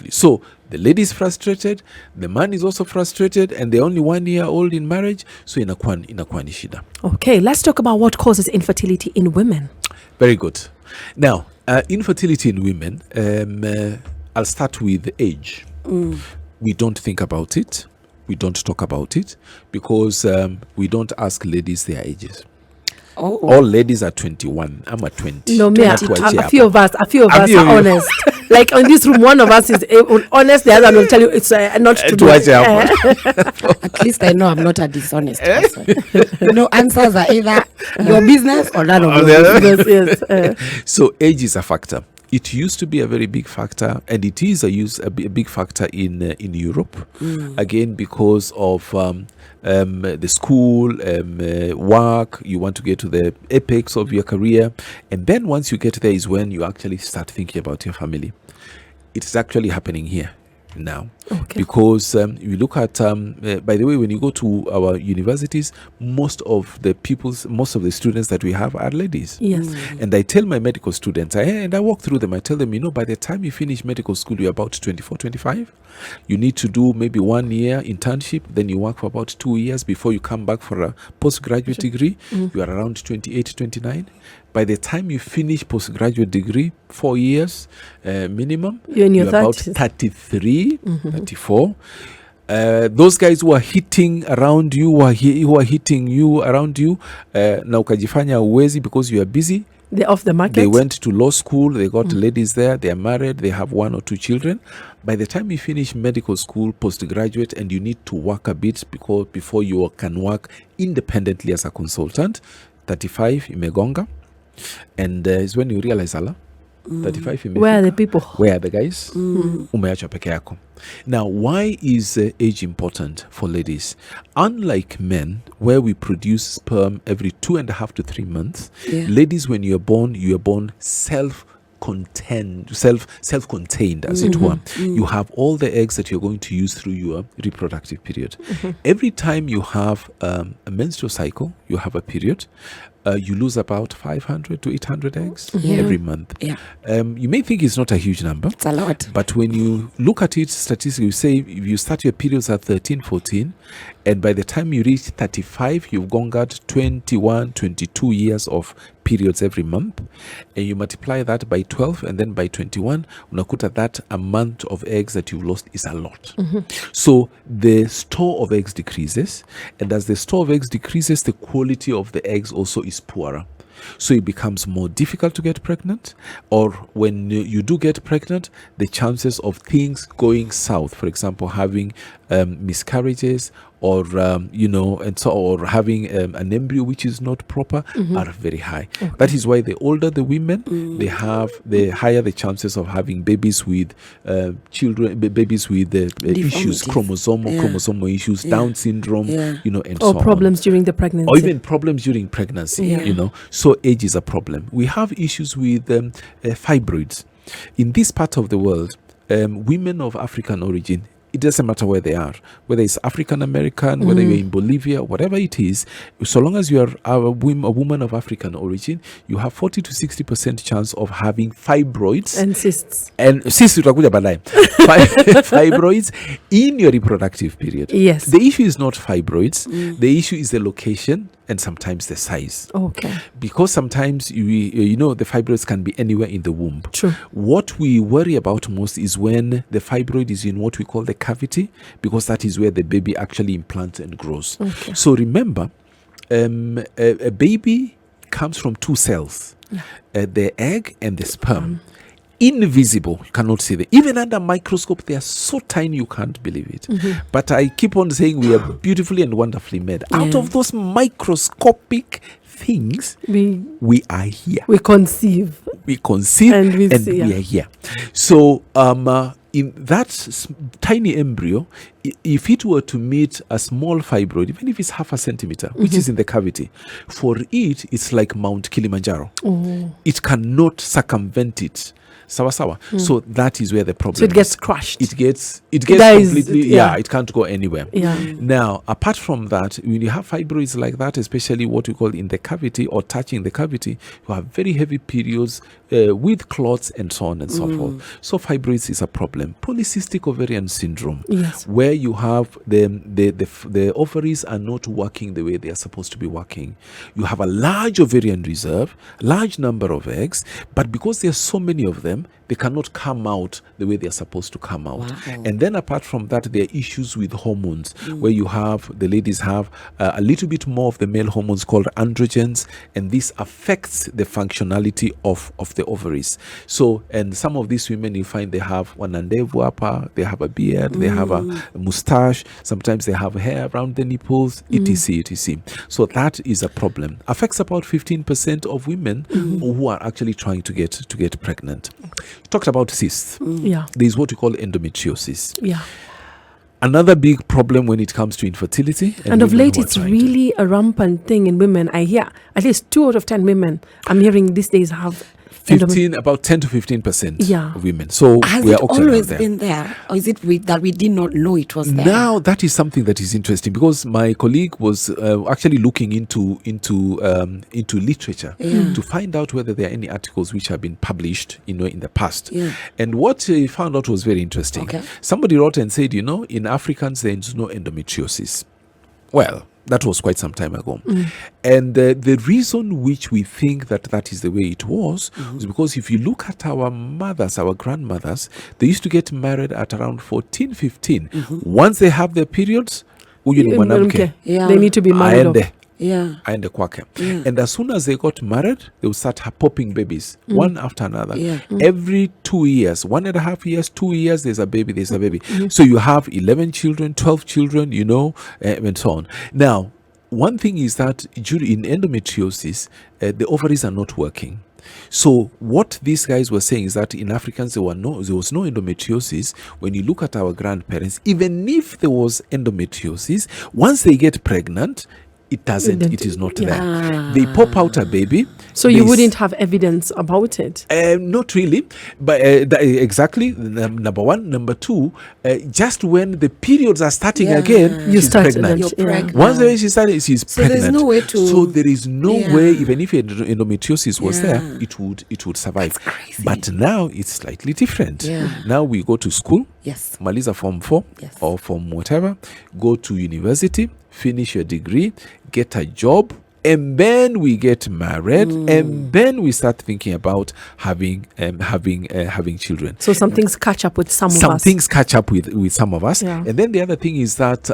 So the lady is frustrated, the man is also frustrated, and they're only 1 year old in marriage, so inakuwa ni shida. Okay, let's talk about what causes infertility in women. Very good. Now, infertility in women, I'll start with age. We don't think about it. We don't talk about it because we don't ask ladies their ages. Oh. All ladies are 21. I'm at 20. No, me, a 22. few of us are honest. Like on this room, one of us is honest, the other one will tell you it's not to do. At least I know I'm not a dishonest person. No answers are either your business or none of your business. Yes. So age is a factor. It used to be a very big factor, and it is a big factor in Europe. Again, because of the school, work, you want to get to the apex of your career, and then once you get there is when you actually start thinking about your family. It is actually happening here now. Okay. Because you look at by the way, when you go to our universities, most of the students that we have are ladies. Yes. And I tell my medical students, and I walk through them, I tell them, by the time you finish medical school, you're about 24, 25. You need to do maybe 1 year internship, then you work for about 2 years before you come back for a postgraduate degree. You are around 28, 29. By the time you finish postgraduate degree, 4 years minimum, you're in your about 30s. 33, 34. Those guys who are hitting around you, who are hitting you around you, na ukajifanya uwezi because you are busy. They're off the market. They went to law school, they got ladies there, they are married, they have 1 or 2 children. By the time you finish medical school, postgraduate, and you need to work a bit before you can work independently as a consultant, 35 imegonga. And it's when you realize, 35 imefika. Where are the people? Where are the guys? Umeachwa peke yako. Now, why is age important for ladies? Unlike men, where we produce sperm every 2.5 to 3 months, ladies, when you are born self-contained, as it were. You have all the eggs that you're going to use through your reproductive period. Every time you have a menstrual cycle, you have a period, you lose about 500 to 800 eggs every month. Yeah. You may think it's not a huge number. It's a lot. But when you look at it statistically, you say if you start your periods at 13, 14, and by the time you reach 35, you've gone got 21, 22 years of periods every month, and you multiply that by 12 and then by 21, unakuta that amount of eggs that you've lost is a lot. So the store of eggs decreases, and as the store of eggs decreases, the quality of the eggs also is poorer. So it becomes more difficult to get pregnant, or when you do get pregnant, the chances of things going south, for example, having miscarriages, or or having an embryo which is not proper, are very high. That is why the older the women, the higher the chances of having babies with babies with issues, chromosomal issues, Down syndrome, and so on. Problems during the pregnancy. Or even problems during pregnancy, So age is a problem. We have issues with fibroids. In this part of the world, women of African origin, it doesn't matter where they are, whether it's African American, whether you're in Bolivia, whatever it is, so long as you are a woman of African origin, you have 40 to 60% chance of having fibroids and cysts. And cysts utakuja baadaye. Fibroids in your reproductive period. Yes. The issue is not fibroids. The issue is the location and sometimes the size. Okay. Because sometimes the fibroids can be anywhere in the womb. True. What we worry about most is when the fibroid is in what we call the cavity, because that is where the baby actually implants and grows. Okay. So remember, a baby comes from 2 cells, the egg and the sperm. Invisible, you cannot see them. Even under microscope, they are so tiny you can't believe it. But I keep on saying we are beautifully and wonderfully made. Out of those microscopic things, we are here. We conceive. We conceive and we are here. So in that tiny embryo, if it were to meet a small fibroid, even if it's half a centimeter, which is in the cavity, for it, it's like Mount Kilimanjaro. It cannot circumvent it. Sawa. So that is where the problem So it gets is. crushed. It gets dies, completely, yeah. it can't go anywhere. Yeah. Now, apart from that, when you have fibroids like that, especially what we call in the cavity or touching the cavity, you have very heavy periods with clots and so on and so forth. So fibroids is a problem. Polycystic ovarian syndrome, Yes. where you have the ovaries are not working the way they are supposed to be working. You have a large ovarian reserve, large number of eggs, but because there are so many of them, they cannot come out the way they are supposed to come out. Wow. And then apart from that, there are issues with hormones, where you have, the ladies have a little bit more of the male hormones called androgens, and this affects the functionality of the ovaries. So, and some of these women, you find they have one andevu upper, they have a beard, they have a mustache, sometimes they have hair around the nipples, etc. So that is a problem. Affects about 15% of women who are actually trying to get pregnant. Talked about cysts. Yeah. There's what we call endometriosis. Yeah. Another big problem when it comes to infertility. And of women late, who are it's trying to- really a rampant thing in women. I hear at least 2 out of 10 women I'm hearing these days have 15, about 10 to 15% Yeah. of women. So Has we are it also always there. been there, or is it that we did not know it was there? Now that is something that is interesting, because my colleague was actually looking into literature to find out whether there are any articles which have been published, in the past. Yeah. And what he found out was very interesting. Okay. Somebody wrote and said, in Africans there is no endometriosis. Well, that was quite some time ago. And the reason which we think that is the way it was is because if you look at our mothers, our grandmothers, they used to get married at around 14, 15. Once they have their periods, huyu ni mwanamke. Yeah. They need to be married off. Aende. Yeah. Aende kwake. And as soon as they got married, they would start popping babies, one after another. Yeah. Every 2 years, 1.5 years, 2 years, there's a baby. So you have 11 children, 12 children, and so on. Now, one thing is that in endometriosis, the ovaries are not working. So what these guys were saying is that in Africans there was no endometriosis. When you look at our grandparents, even if there was endometriosis, once they get pregnant, it is not there. They pop out a baby. So you wouldn't have evidence about it. Not really, but exactly. Number one. Number two, just when the periods are starting again, You she's start pregnant. then, You're pregnant. Once the way she started, she's So there's pregnant. no way to- So there is no Yeah. way, even if endometriosis was Yeah. there, it would survive. That's crazy. But now it's slightly different. Yeah. Now we go to school. Yes. Maliza Form 4 Yes. or Form whatever. Go to university, finish your degree, get a job, and then we get married, and then we start thinking about having children. So some things catch up with some of Some us. things catch up with some of us. Yeah. And then the other thing is that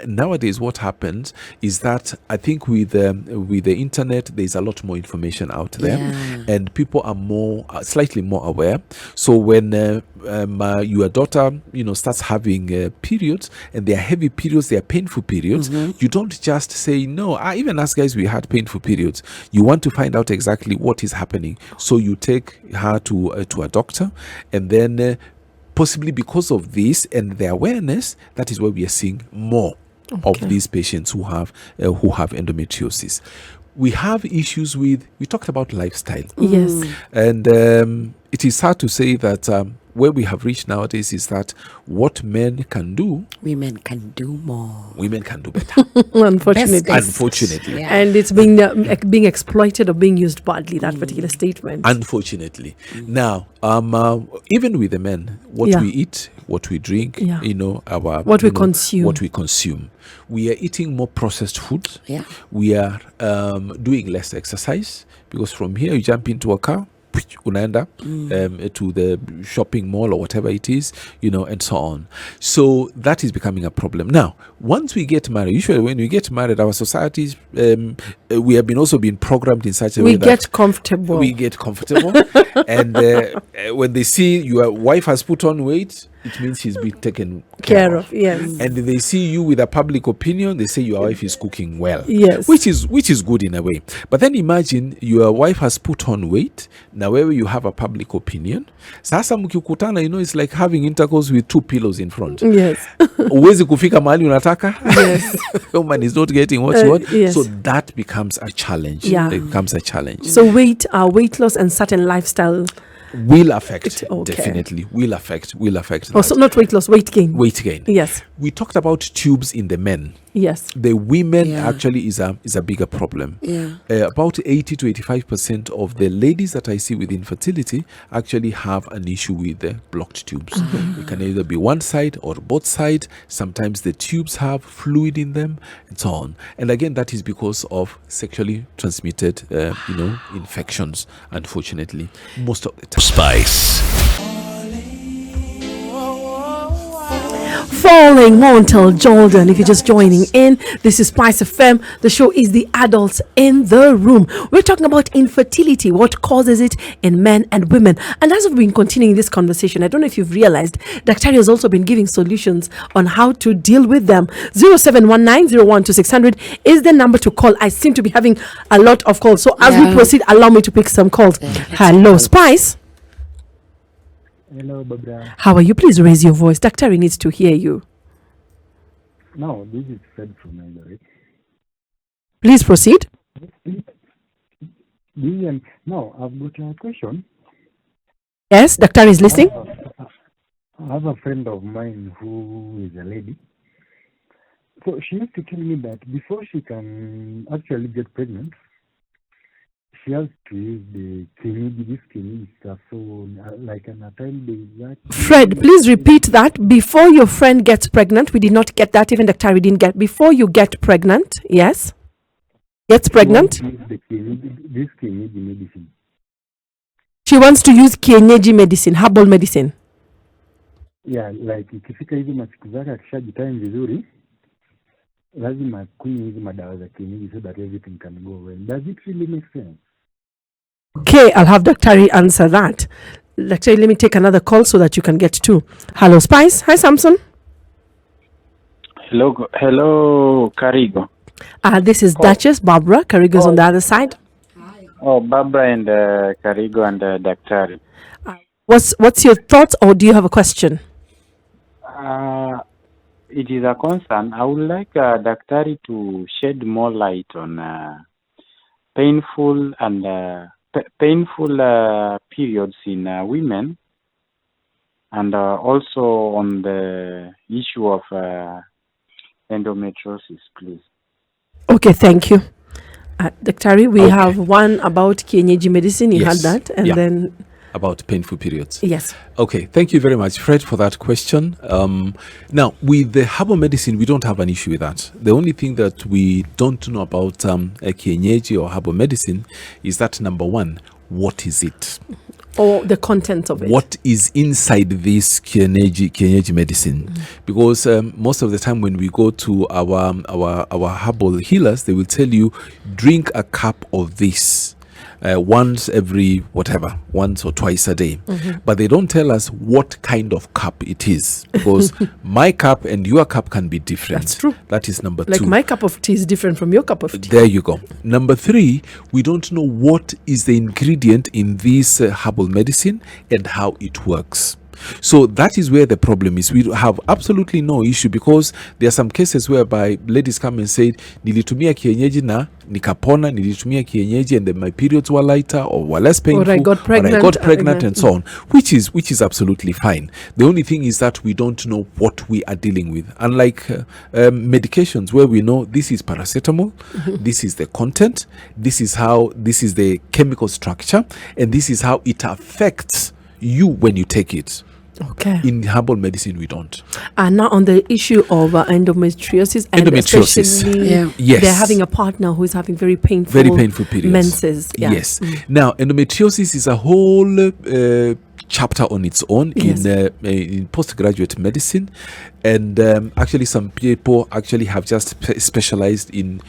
nowadays what happens is that I think with the internet, there's a lot more information out there, and people are slightly more aware. So when your daughter starts having periods, and they are heavy periods, they are painful periods, you don't just say no. I even ask guys, we had painful periods. You want to find out exactly what is happening, so you take her to a doctor, and then possibly because of this and the awareness, that is why we are seeing more of these patients who have endometriosis. We have issues with, we talked about lifestyle. Yes. And it is sad to say that where we have reached nowadays is that what men can do, Women can do more. women can do better. Unfortunately. Best- Unfortunately. Yeah. And it's being exploited or being used badly, that particular statement. Unfortunately. Now, even with the men, what Yeah. we eat, what we drink, Yeah. what we consume. What we consume. We are eating more processed food. Yeah. We are doing less exercise, because from here you jump into a car, unaenda to the shopping mall or whatever it is, and so on. So that is becoming a problem. Now, once we get married, usually when we get married, our societies, we have also been programmed in such a way We that get comfortable. we get comfortable. And when they see your wife has put on weight, it means she's been taken Care of, yes. And they see you with a public opinion, they say your wife is cooking well. Yes. Which is good in a way. But then imagine your wife has put on weight. Now where you have a public opinion. Sasa mkikutana, it's like having intercourse with two pillows in front. Yes. Uwezi kufika mahali unataka. Yes. Woman is not getting what you want. Yes. So that becomes a challenge. Yeah. It becomes a challenge. So weight loss and certain lifestyle. Will affect, Okay. definitely. Will affect Oh, so not weight loss, weight gain. weight gain. Yes. We talked about tubes in the men. Yes. The women Yeah. actually is a bigger problem. Yeah. About 80 to 85% of the ladies that I see with infertility actually have an issue with the blocked tubes. It can either be one side or both sides. Sometimes the tubes have fluid in them and so on. And again, that is because of sexually transmitted, infections, unfortunately, most of the time. Spice. Falling Montel Jordan. If you're just joining in, this is SpiceFM. The show is The Adults in the Room. We're talking about infertility, what causes it in men and women. And as we've been continuing this conversation, I don't know if you've realized, Dr. has also been giving solutions on how to deal with them. 0719012600 is the number to call. I seem to be having a lot of calls. So as we Yeah. proceed, allow me to pick some calls. Hello, Spice. Hello, Barbara. How are you? Please raise your voice. Dr. needs to hear you. No, this is Fred from Nigeria. Please proceed. No, I've got a question. Yes, Dr. is listening. I have a friend of mine who is a lady. So she used to tell me that before she can actually get pregnant, she has to use the kinetic stuff. So, like an time day. Fred, please repeat that. Before your friend gets pregnant, we did not get that. Even Dr. didn't get. Before you get pregnant, yes? Gets pregnant? This kinetic medicine. She wants to use kienyeji medicine, herbal medicine. Yeah, like ikifika hizi masiku zake akishajitime vizuri, lazima kunywe hizi madawa za kienyeji so that everything can go well. Does it really make sense? Okay, I'll have Dr. answer that. Dr. let me take another call so that you can get to. Hello, Spice. Hi, Samson. Hello, Karigo. This is Duchess Barbara. Karigo's on the other side. Oh, Barbara and Karigo and Daktari. What's your thoughts, or do you have a question? It is a concern. I would like Daktari to shed more light on painful periods in women, and also on the issue of endometriosis, please. Okay, thank you. Dr. we have one about kienyeji medicine. You Yes. had that. And Yeah. then, About painful periods. yes. Okay, thank you very much, Fred, for that question. Now, with the herbal medicine, we don't have an issue with that. The only thing that we don't know about a kienyeji or herbal medicine is that, number one, what is it? Or the content of it. What is inside this kienyeji medicine? Because most of the time when we go to our herbal healers, they will tell you, drink a cup of this once or twice a day. But they don't tell us what kind of cup it is, because my cup and your cup can be different. That's true. That is number Like two. my cup of tea is different from your cup of tea. There you go. Number three, we don't know what is the ingredient in this herbal medicine and how it works. So that is where the problem is. We have absolutely no issue, because there are some cases whereby ladies come and say, nilitumia kienyeji na nikapona, nilitumia kienyeji and then my periods were lighter or were less painful, Or I got pregnant, and so on, which is absolutely fine. The only thing is that we don't know what we are dealing with. Unlike medications, where we know this is paracetamol, this is the content, this is the chemical structure, and this is how it affects you when you take it. Okay. In herbal medicine, we don't. And now on the issue of endometriosis, and Endometriosis. especially Yeah. Yes. they're having a partner who is having very painful periods. menses. Yeah. Yes. Now, endometriosis is a whole chapter on its own in postgraduate medicine, and actually some people actually have just specialized in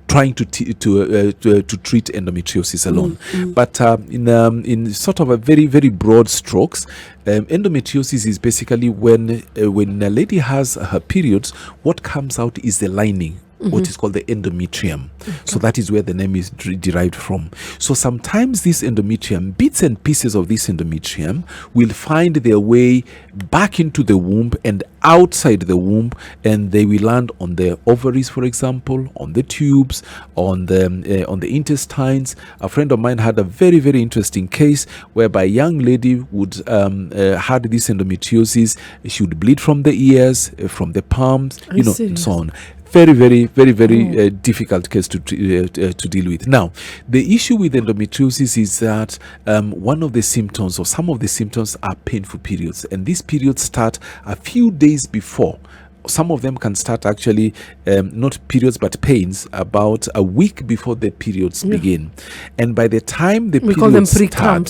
trying to treat endometriosis alone. But in sort of a very, very broad strokes, endometriosis is basically when a lady has her periods, what comes out is the lining, what is called the endometrium. So that is where the name is derived from. So sometimes this endometrium, bits and pieces of this endometrium, will find their way back into the womb and outside the womb, and they will land on the ovaries, for example, on the tubes, on the intestines. A friend of mine had a very, very interesting case whereby a young lady would had this endometriosis. She would bleed from the ears, from the palms, and so on. Very, very, very, very difficult case to deal with. Now, the issue with endometriosis is that one of the symptoms, or some of the symptoms, are painful periods, and these periods start a few days before. Some of them can start actually not periods but pains about a week before the periods begin, and by the time the periods start,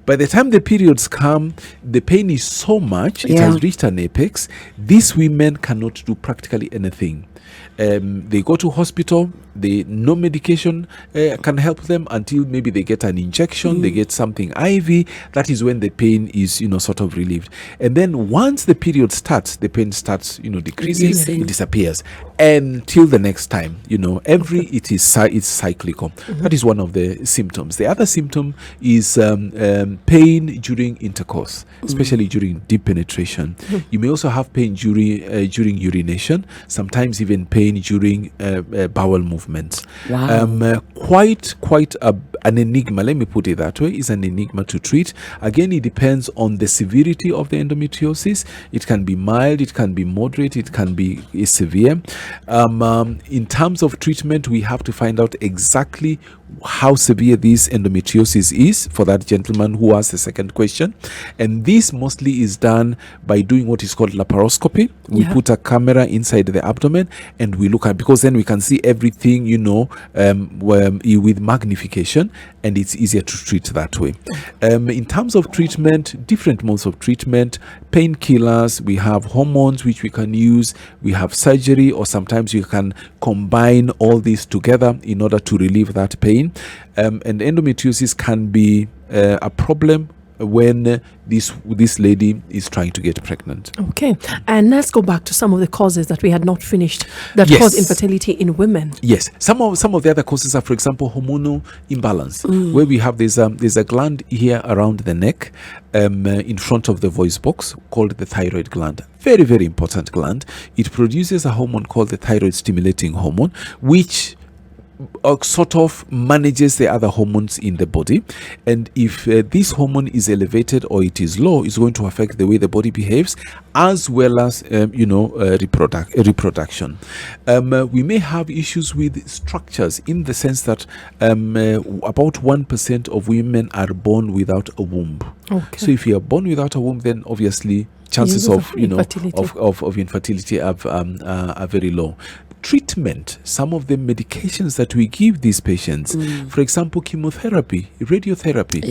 by the time the periods come, the pain is so much, it has reached an apex. These women cannot do practically anything. They go to hospital, no medication can help them until maybe they get an injection, they get something IV. That is when the pain is, sort of relieved. And then once the period starts, the pain starts, decreasing, it disappears until the next time, it's cyclical. That is one of the symptoms. The other symptom is pain during intercourse, especially during deep penetration. You may also have pain during urination, sometimes even pain during bowel movements. Wow. Quite an enigma, let me put it that way. Is an enigma to treat. Again, it depends on the severity of the endometriosis. It can be mild, it can be moderate, it can be severe. In terms of treatment, we have to find out exactly how severe this endometriosis is for that gentleman who asked the second question, and this mostly is done by doing what is called laparoscopy. We put a camera inside the abdomen and we look at, because then we can see everything, with magnification, and it's easier to treat that way. In terms of treatment, different modes of treatment: painkillers, we have hormones which we can use, we have surgery, or sometimes you can combine all these together in order to relieve that pain. And endometriosis can be a problem when this lady is trying to get pregnant. Okay, and let's go back to some of the causes that we had not finished that cause infertility in women. Yes, some of the other causes are, for example, hormonal imbalance, where we have there's a gland here around the neck, in front of the voice box, called the thyroid gland. Very, very important gland. It produces a hormone called the thyroid stimulating hormone, which sort of manages the other hormones in the body, and if this hormone is elevated or it is low, it's going to affect the way the body behaves, as well as reproduction. We may have issues with structures, in the sense that about 1% of women are born without a womb. Okay. So if you are born without a womb, then obviously chances of infertility are very low. Treatment, some of the medications that we give these patients, for example, chemotherapy, radiotherapy,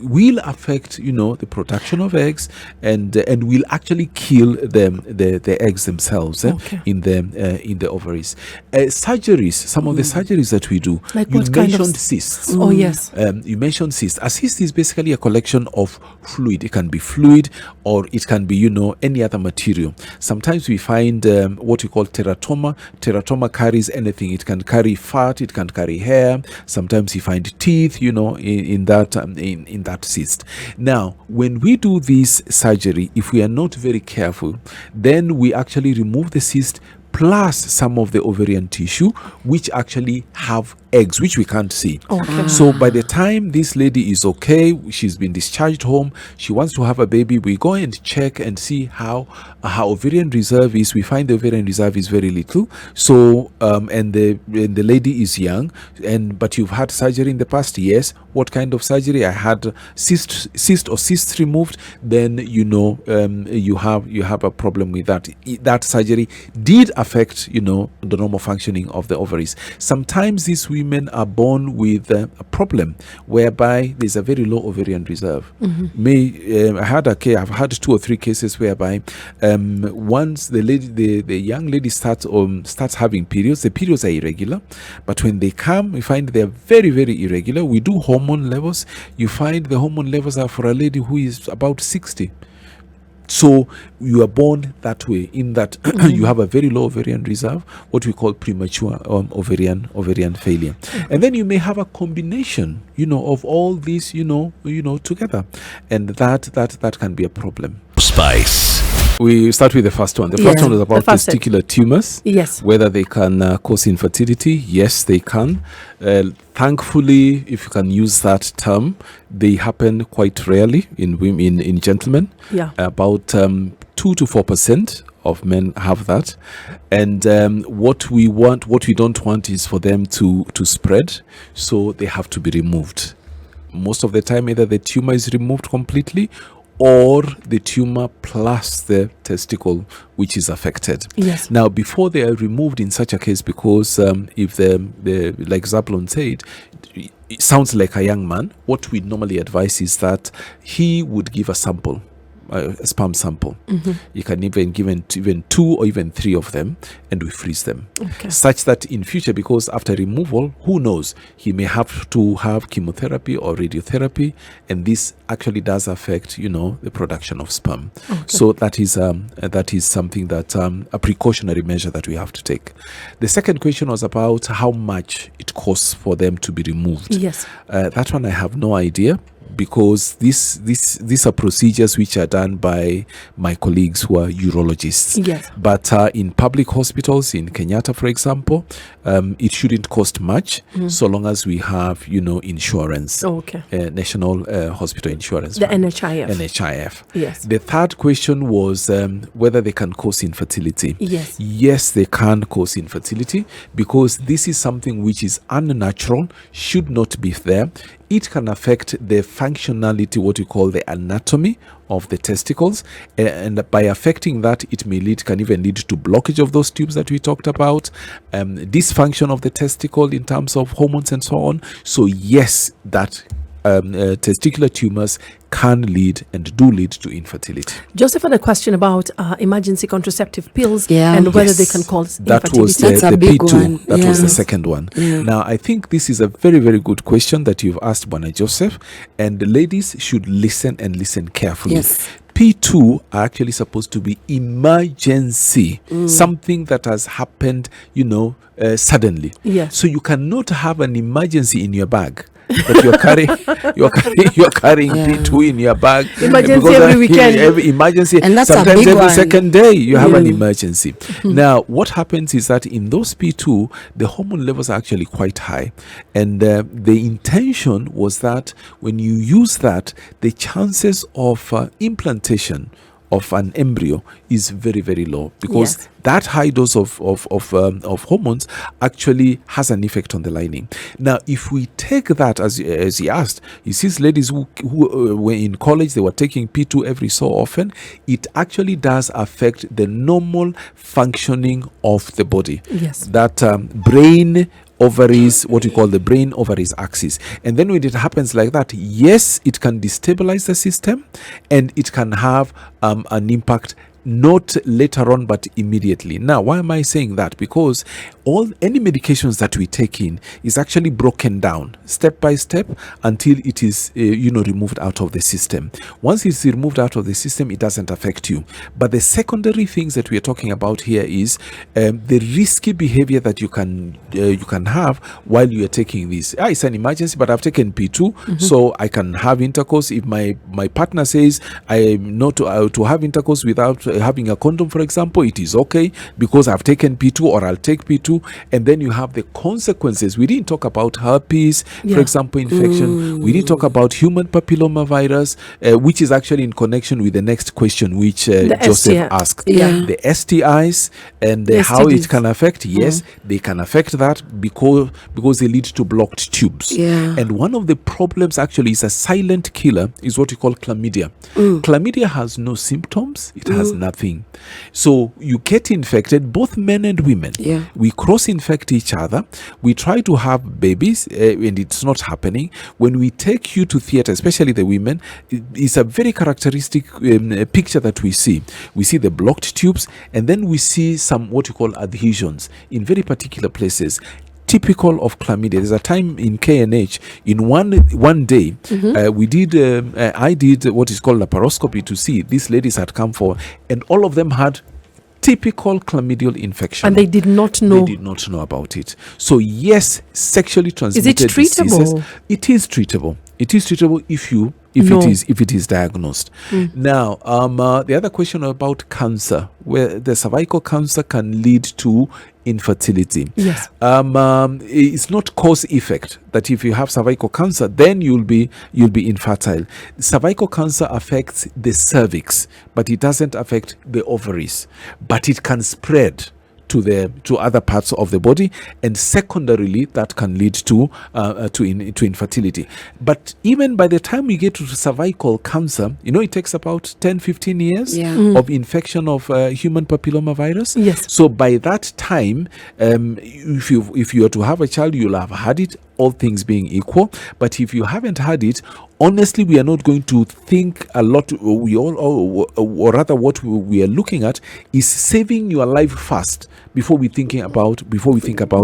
will affect the production of eggs, and will actually kill the eggs themselves in the ovaries. Surgeries, some of the surgeries that we do, like you what kind of mentioned cysts. Oh yes. You mentioned cyst. A cyst is basically a collection of fluid. It can be fluid, or it can be any other material. Sometimes we find what we call teratoma. Teratoma carries anything. It can carry fat, it can carry hair. Sometimes you find teeth, in that cyst. Now, when we do this surgery, if we are not very careful, then we actually remove the cyst plus some of the ovarian tissue, which actually have eggs, which we can't see. Okay. So by the time this lady is okay, she's been discharged home, she wants to have a baby, we go and check and see how her ovarian reserve is. We find the ovarian reserve is very little. So and the lady is young, but you've had surgery in the past. Yes. What kind of surgery? I had cysts removed. Then you have a problem with that. That surgery did affect the normal functioning of the ovaries. Sometimes these women women are born with a problem whereby there's a very low ovarian reserve. I've had 2 or 3 cases whereby once the young lady starts having periods, the periods are irregular, but when they come, we find they're very, very irregular. We do hormone levels. You find the hormone levels are for a lady who is about 60. So you are born that way, in that you have a very low ovarian reserve, what we call premature ovarian failure. And then you may have a combination, of all these, together, and that can be a problem. Spice. We start with the first one. The first one is about testicular tumors. Yes. Whether they can cause infertility. Yes, they can. Thankfully, if you can use that term, they happen quite rarely in women, in gentlemen. Yeah. About 2 to 4% of men have that. And what we don't want is for them to spread. So they have to be removed. Most of the time, either the tumor is removed completely, or the tumor plus the testicle which is affected. Yes. Now, before they are removed in such a case, because if like Zablon said, it sounds like a young man, what we normally advise is that he would give a sample, a sperm sample. You can even give even 2 or even 3 of them, and we freeze them, such that in future, because after removal, who knows, he may have to have chemotherapy or radiotherapy, and this actually does affect the production of sperm. So that is something that a precautionary measure that we have to take. The second question was about how much it costs for them to be removed. Yes. That one I have no idea, because these are procedures which are done by my colleagues who are urologists. Yes. But in public hospitals, in Kenyatta, for example, it shouldn't cost much, so long as we have, insurance. National Hospital Insurance. The Fund. NHIF. NHIF. Yes. The third question was whether they can cause infertility. Yes. Yes, they can cause infertility, because this is something which is unnatural, should not be there. It can affect the functionality, what we call the anatomy of the testicles, and by affecting that, it can even lead to blockage of those tubes that we talked about, dysfunction of the testicle in terms of hormones and so on. So yes, that testicular tumors can lead and do lead to infertility. Joseph had a question about emergency contraceptive pills and whether they can cause infertility. Was That's the a big P2. one. That was Yeah. the second one. Now, I think this is a very, very good question that you've asked, Bwana Joseph, and the ladies should listen and listen carefully. Yes. P2 are actually supposed to be emergency, something that has happened, suddenly. Yes. So you cannot have an emergency in your bag. That you're carrying P2 in your bag. Emergency Because every weekend. Every emergency. And that's a sometimes big every one. second day you have an emergency. Now, what happens is that in those P2, the hormone levels are actually quite high, and the intention was that when you use that, the chances of implantation of an embryo is very, very low, because Yes. that high dose of hormones actually has an effect on the lining. Now, if we take that, as he asked, he sees ladies who were in college, they were taking P2 every so often. It actually does affect the normal functioning of the body. Yes. That brain, ovaries, what we call the brain ovaries axis. And then when it happens like that, yes, it can destabilize the system, and it can have an impact not later on but immediately. Now, why am I saying that? Because any medications that we take in is actually broken down step by step until it is removed out of the system. Once it's removed out of the system, it doesn't affect you. But the secondary things that we are talking about here is the risky behavior that you can have while you are taking this. It's an emergency, but I've taken P2, so I can have intercourse. If my partner says I'm not to have intercourse without having a condom, for example, it is okay because I've taken P2, or I'll take P2. And then you have the consequences. We didn't talk about herpes, for example, infection. We didn't talk about human papilloma virus, which is actually in connection with the next question which Joseph STI. asked. Yeah. The STIs and The how STDs. it can affect. Yes, they can affect that because they lead to blocked tubes. Yeah. And one of the problems actually is a silent killer is what we call chlamydia. Chlamydia has no symptoms. It has nothing. So you get infected, both men and women. Yeah. We cross-infect each other. We try to have babies, and it's not happening. When we take you to theater, especially the women, it's a very characteristic picture that we see. We see the blocked tubes, and then we see some what you call adhesions in very particular places, typical of chlamydia. There's a time in KNH, in one day, I did what is called laparoscopy to see these ladies had come for, and all of them had typical chlamydial infection. And they did not know. They did not know about it. So yes, sexually transmitted treatable? diseases, it is treatable. It is treatable if it is diagnosed. Now, the other question about cancer, where the cervical cancer can lead to infertility. Yes. It's not cause effect that if you have cervical cancer, then you'll be infertile. Cervical cancer affects the cervix, but it doesn't affect the ovaries. But it can spread to other parts of the body, and secondarily that can lead to infertility. But even by the time we get to cervical cancer, it takes about 10-15 years of infection of human papilloma virus. Yes. So by that time, if you are to have a child, you'll have had it, all things being equal. But if you haven't had it, honestly, we are not going to think a lot. Or rather, what we are looking at is saving your life first before we think about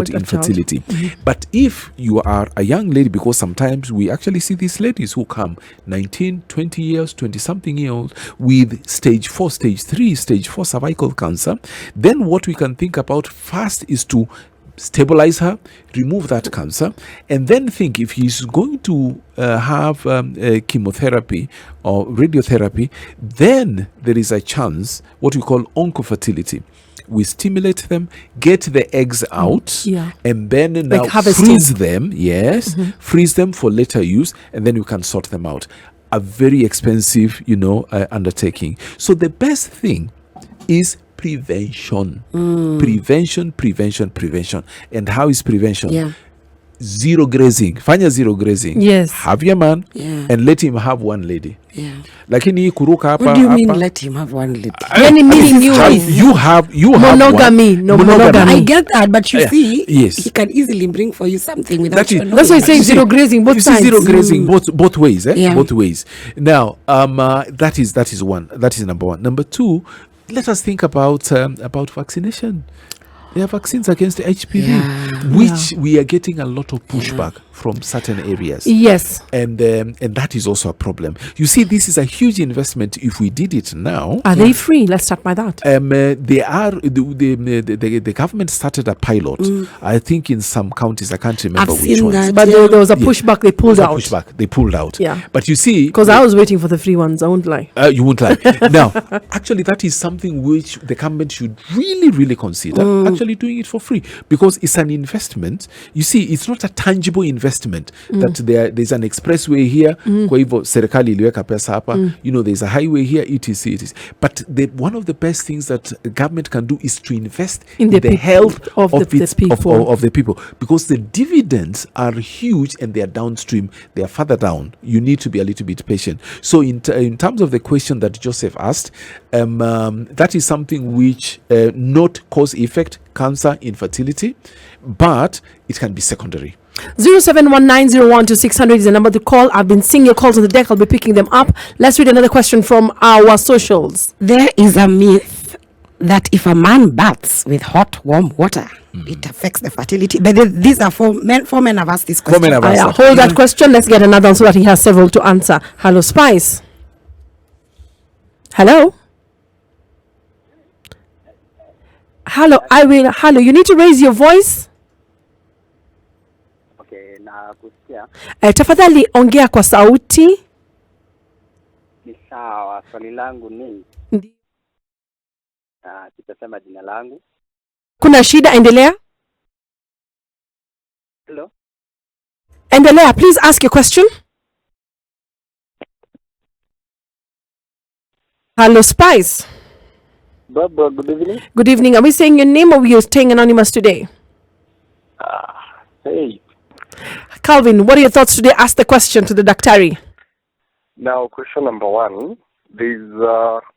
infertility. But if you are a young lady, because sometimes we actually see these ladies who come 19, 20 years, 20-something years old with stage 4, stage 3, stage 4 cervical cancer, then what we can think about first is to stabilize her, remove that cancer, and then think if he's going to have chemotherapy or radiotherapy, then there is a chance, what we call oncofertility. We stimulate them, get the eggs out, and then now freeze them, freeze them for later use, and then you can sort them out. A very expensive, undertaking. So the best thing is prevention. Prevention. And how is prevention? Zero grazing. Fanya zero grazing. Yes. Have your man and let him have one lady. Lakini kuruka hapa. What do you mean let him have one lady? Meaning you have monogamy. Have no monogamy. I get that, but you see, yes, he can easily bring for you something without that's why he's saying zero grazing both sides. Zero grazing both ways, both ways. Now, that is one. That is number one. Number two, let us think about vaccination. There are vaccines against HPV, which we are getting a lot of pushback from certain areas. Yes. And that is also a problem. You see, this is a huge investment. If we did it now, are they free? Let's start by that. They are. The government started a pilot. I think in some counties, I can't remember which ones. But there was a pushback. They pulled out. They pulled out. Yeah. But you see, because I was waiting for the free ones. I won't lie. You won't lie. Now, actually, that is something which the government should really, really consider. Actually doing it for free, because it's an investment. You see, it's not a tangible investment that there's an expressway here, kwa hivyo serikali iliweka pesa hapa, there's a highway here, etc. But one of the best things that government can do is to invest in the health of the people, because the dividends are huge and they are downstream, they are further down. You need to be a little bit patient. So in terms of the question that Joseph asked, that is something which not cause effect, cancer, infertility, but it can be secondary. 0719012600 is the number to call. I've been seeing your calls on the deck. I'll be picking them up. Let's read another question from our socials. There is a myth that if a man baths with hot, warm water, it affects the fertility. But these are four men have asked this question. Hold that question. Let's get another one so that he has several to answer. Hello, Spice. Hello. Hello, you need to raise your voice. Okay, na kusikia. Tafadhali ongea kwa sauti. Ni sawa, swali langu ni sitasema jina langu. Kuna shida, endelea. Hello. Endelea, please ask your question. Hello, Spice. Bob, good evening. Good evening. Are we saying your name or are you staying anonymous today? Hey. Calvin, what are your thoughts today? Ask the question to the Daktari. Now, question number one, there's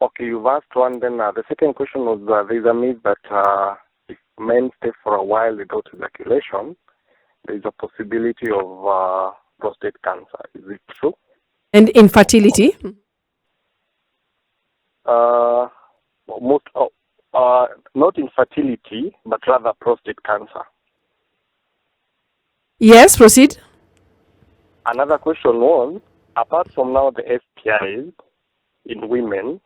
okay, you've asked one. Then the second question was there's a myth that if men stay for a while without ejaculation, there's a possibility of prostate cancer. Is it true? And infertility? Not infertility, but rather prostate cancer. Yes, proceed. Another question was, apart from now the STIs in women,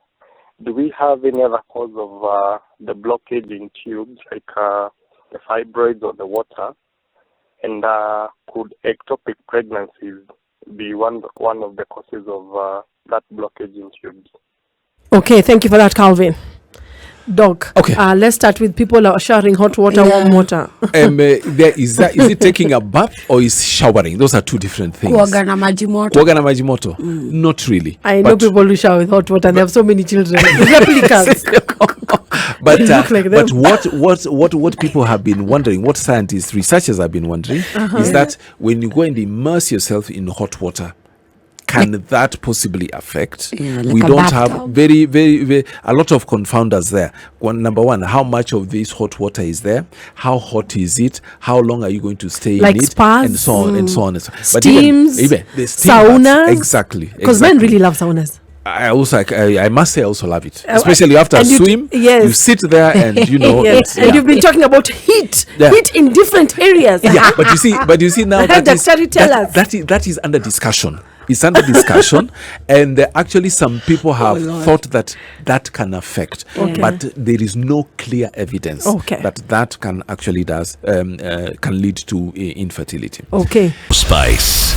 do we have any other cause of the blockage in tubes, like the fibroids or the water? And could ectopic pregnancies be one of the causes of that blockage in tubes? Okay, thank you for that, Calvin. Doc, Okay. Let's start with people are showering hot water, warm water. Is it taking a bath or is showering? Those are two different things. Kuoga na maji moto. Kuoga na maji moto? Not really. I know people who shower with hot water and they have so many children. Replicas. But look like them. but what people have been wondering, what scientists, researchers have been wondering, is that when you go and immerse yourself in hot water, can that possibly affect? Yeah, like We a don't bathtub. have very a lot of confounders there. Number one, how much of this hot water is there? How hot is it? How long are you going to stay Like in it? spas, and so on and so on. And so. But steams, even the steam saunas. baths, exactly. Because men really love saunas. I must say I also love it, especially after a and you swim. yes. You sit there and you know. Yes. And you've been talking about heat. Yeah. Heat in different areas. Yeah, but you see now Have that is, Dr. tell us. that is under discussion. It's under discussion, and actually some people have thought that can affect, Okay. but there is no clear evidence Okay. that can actually can lead to infertility. Okay. Spice.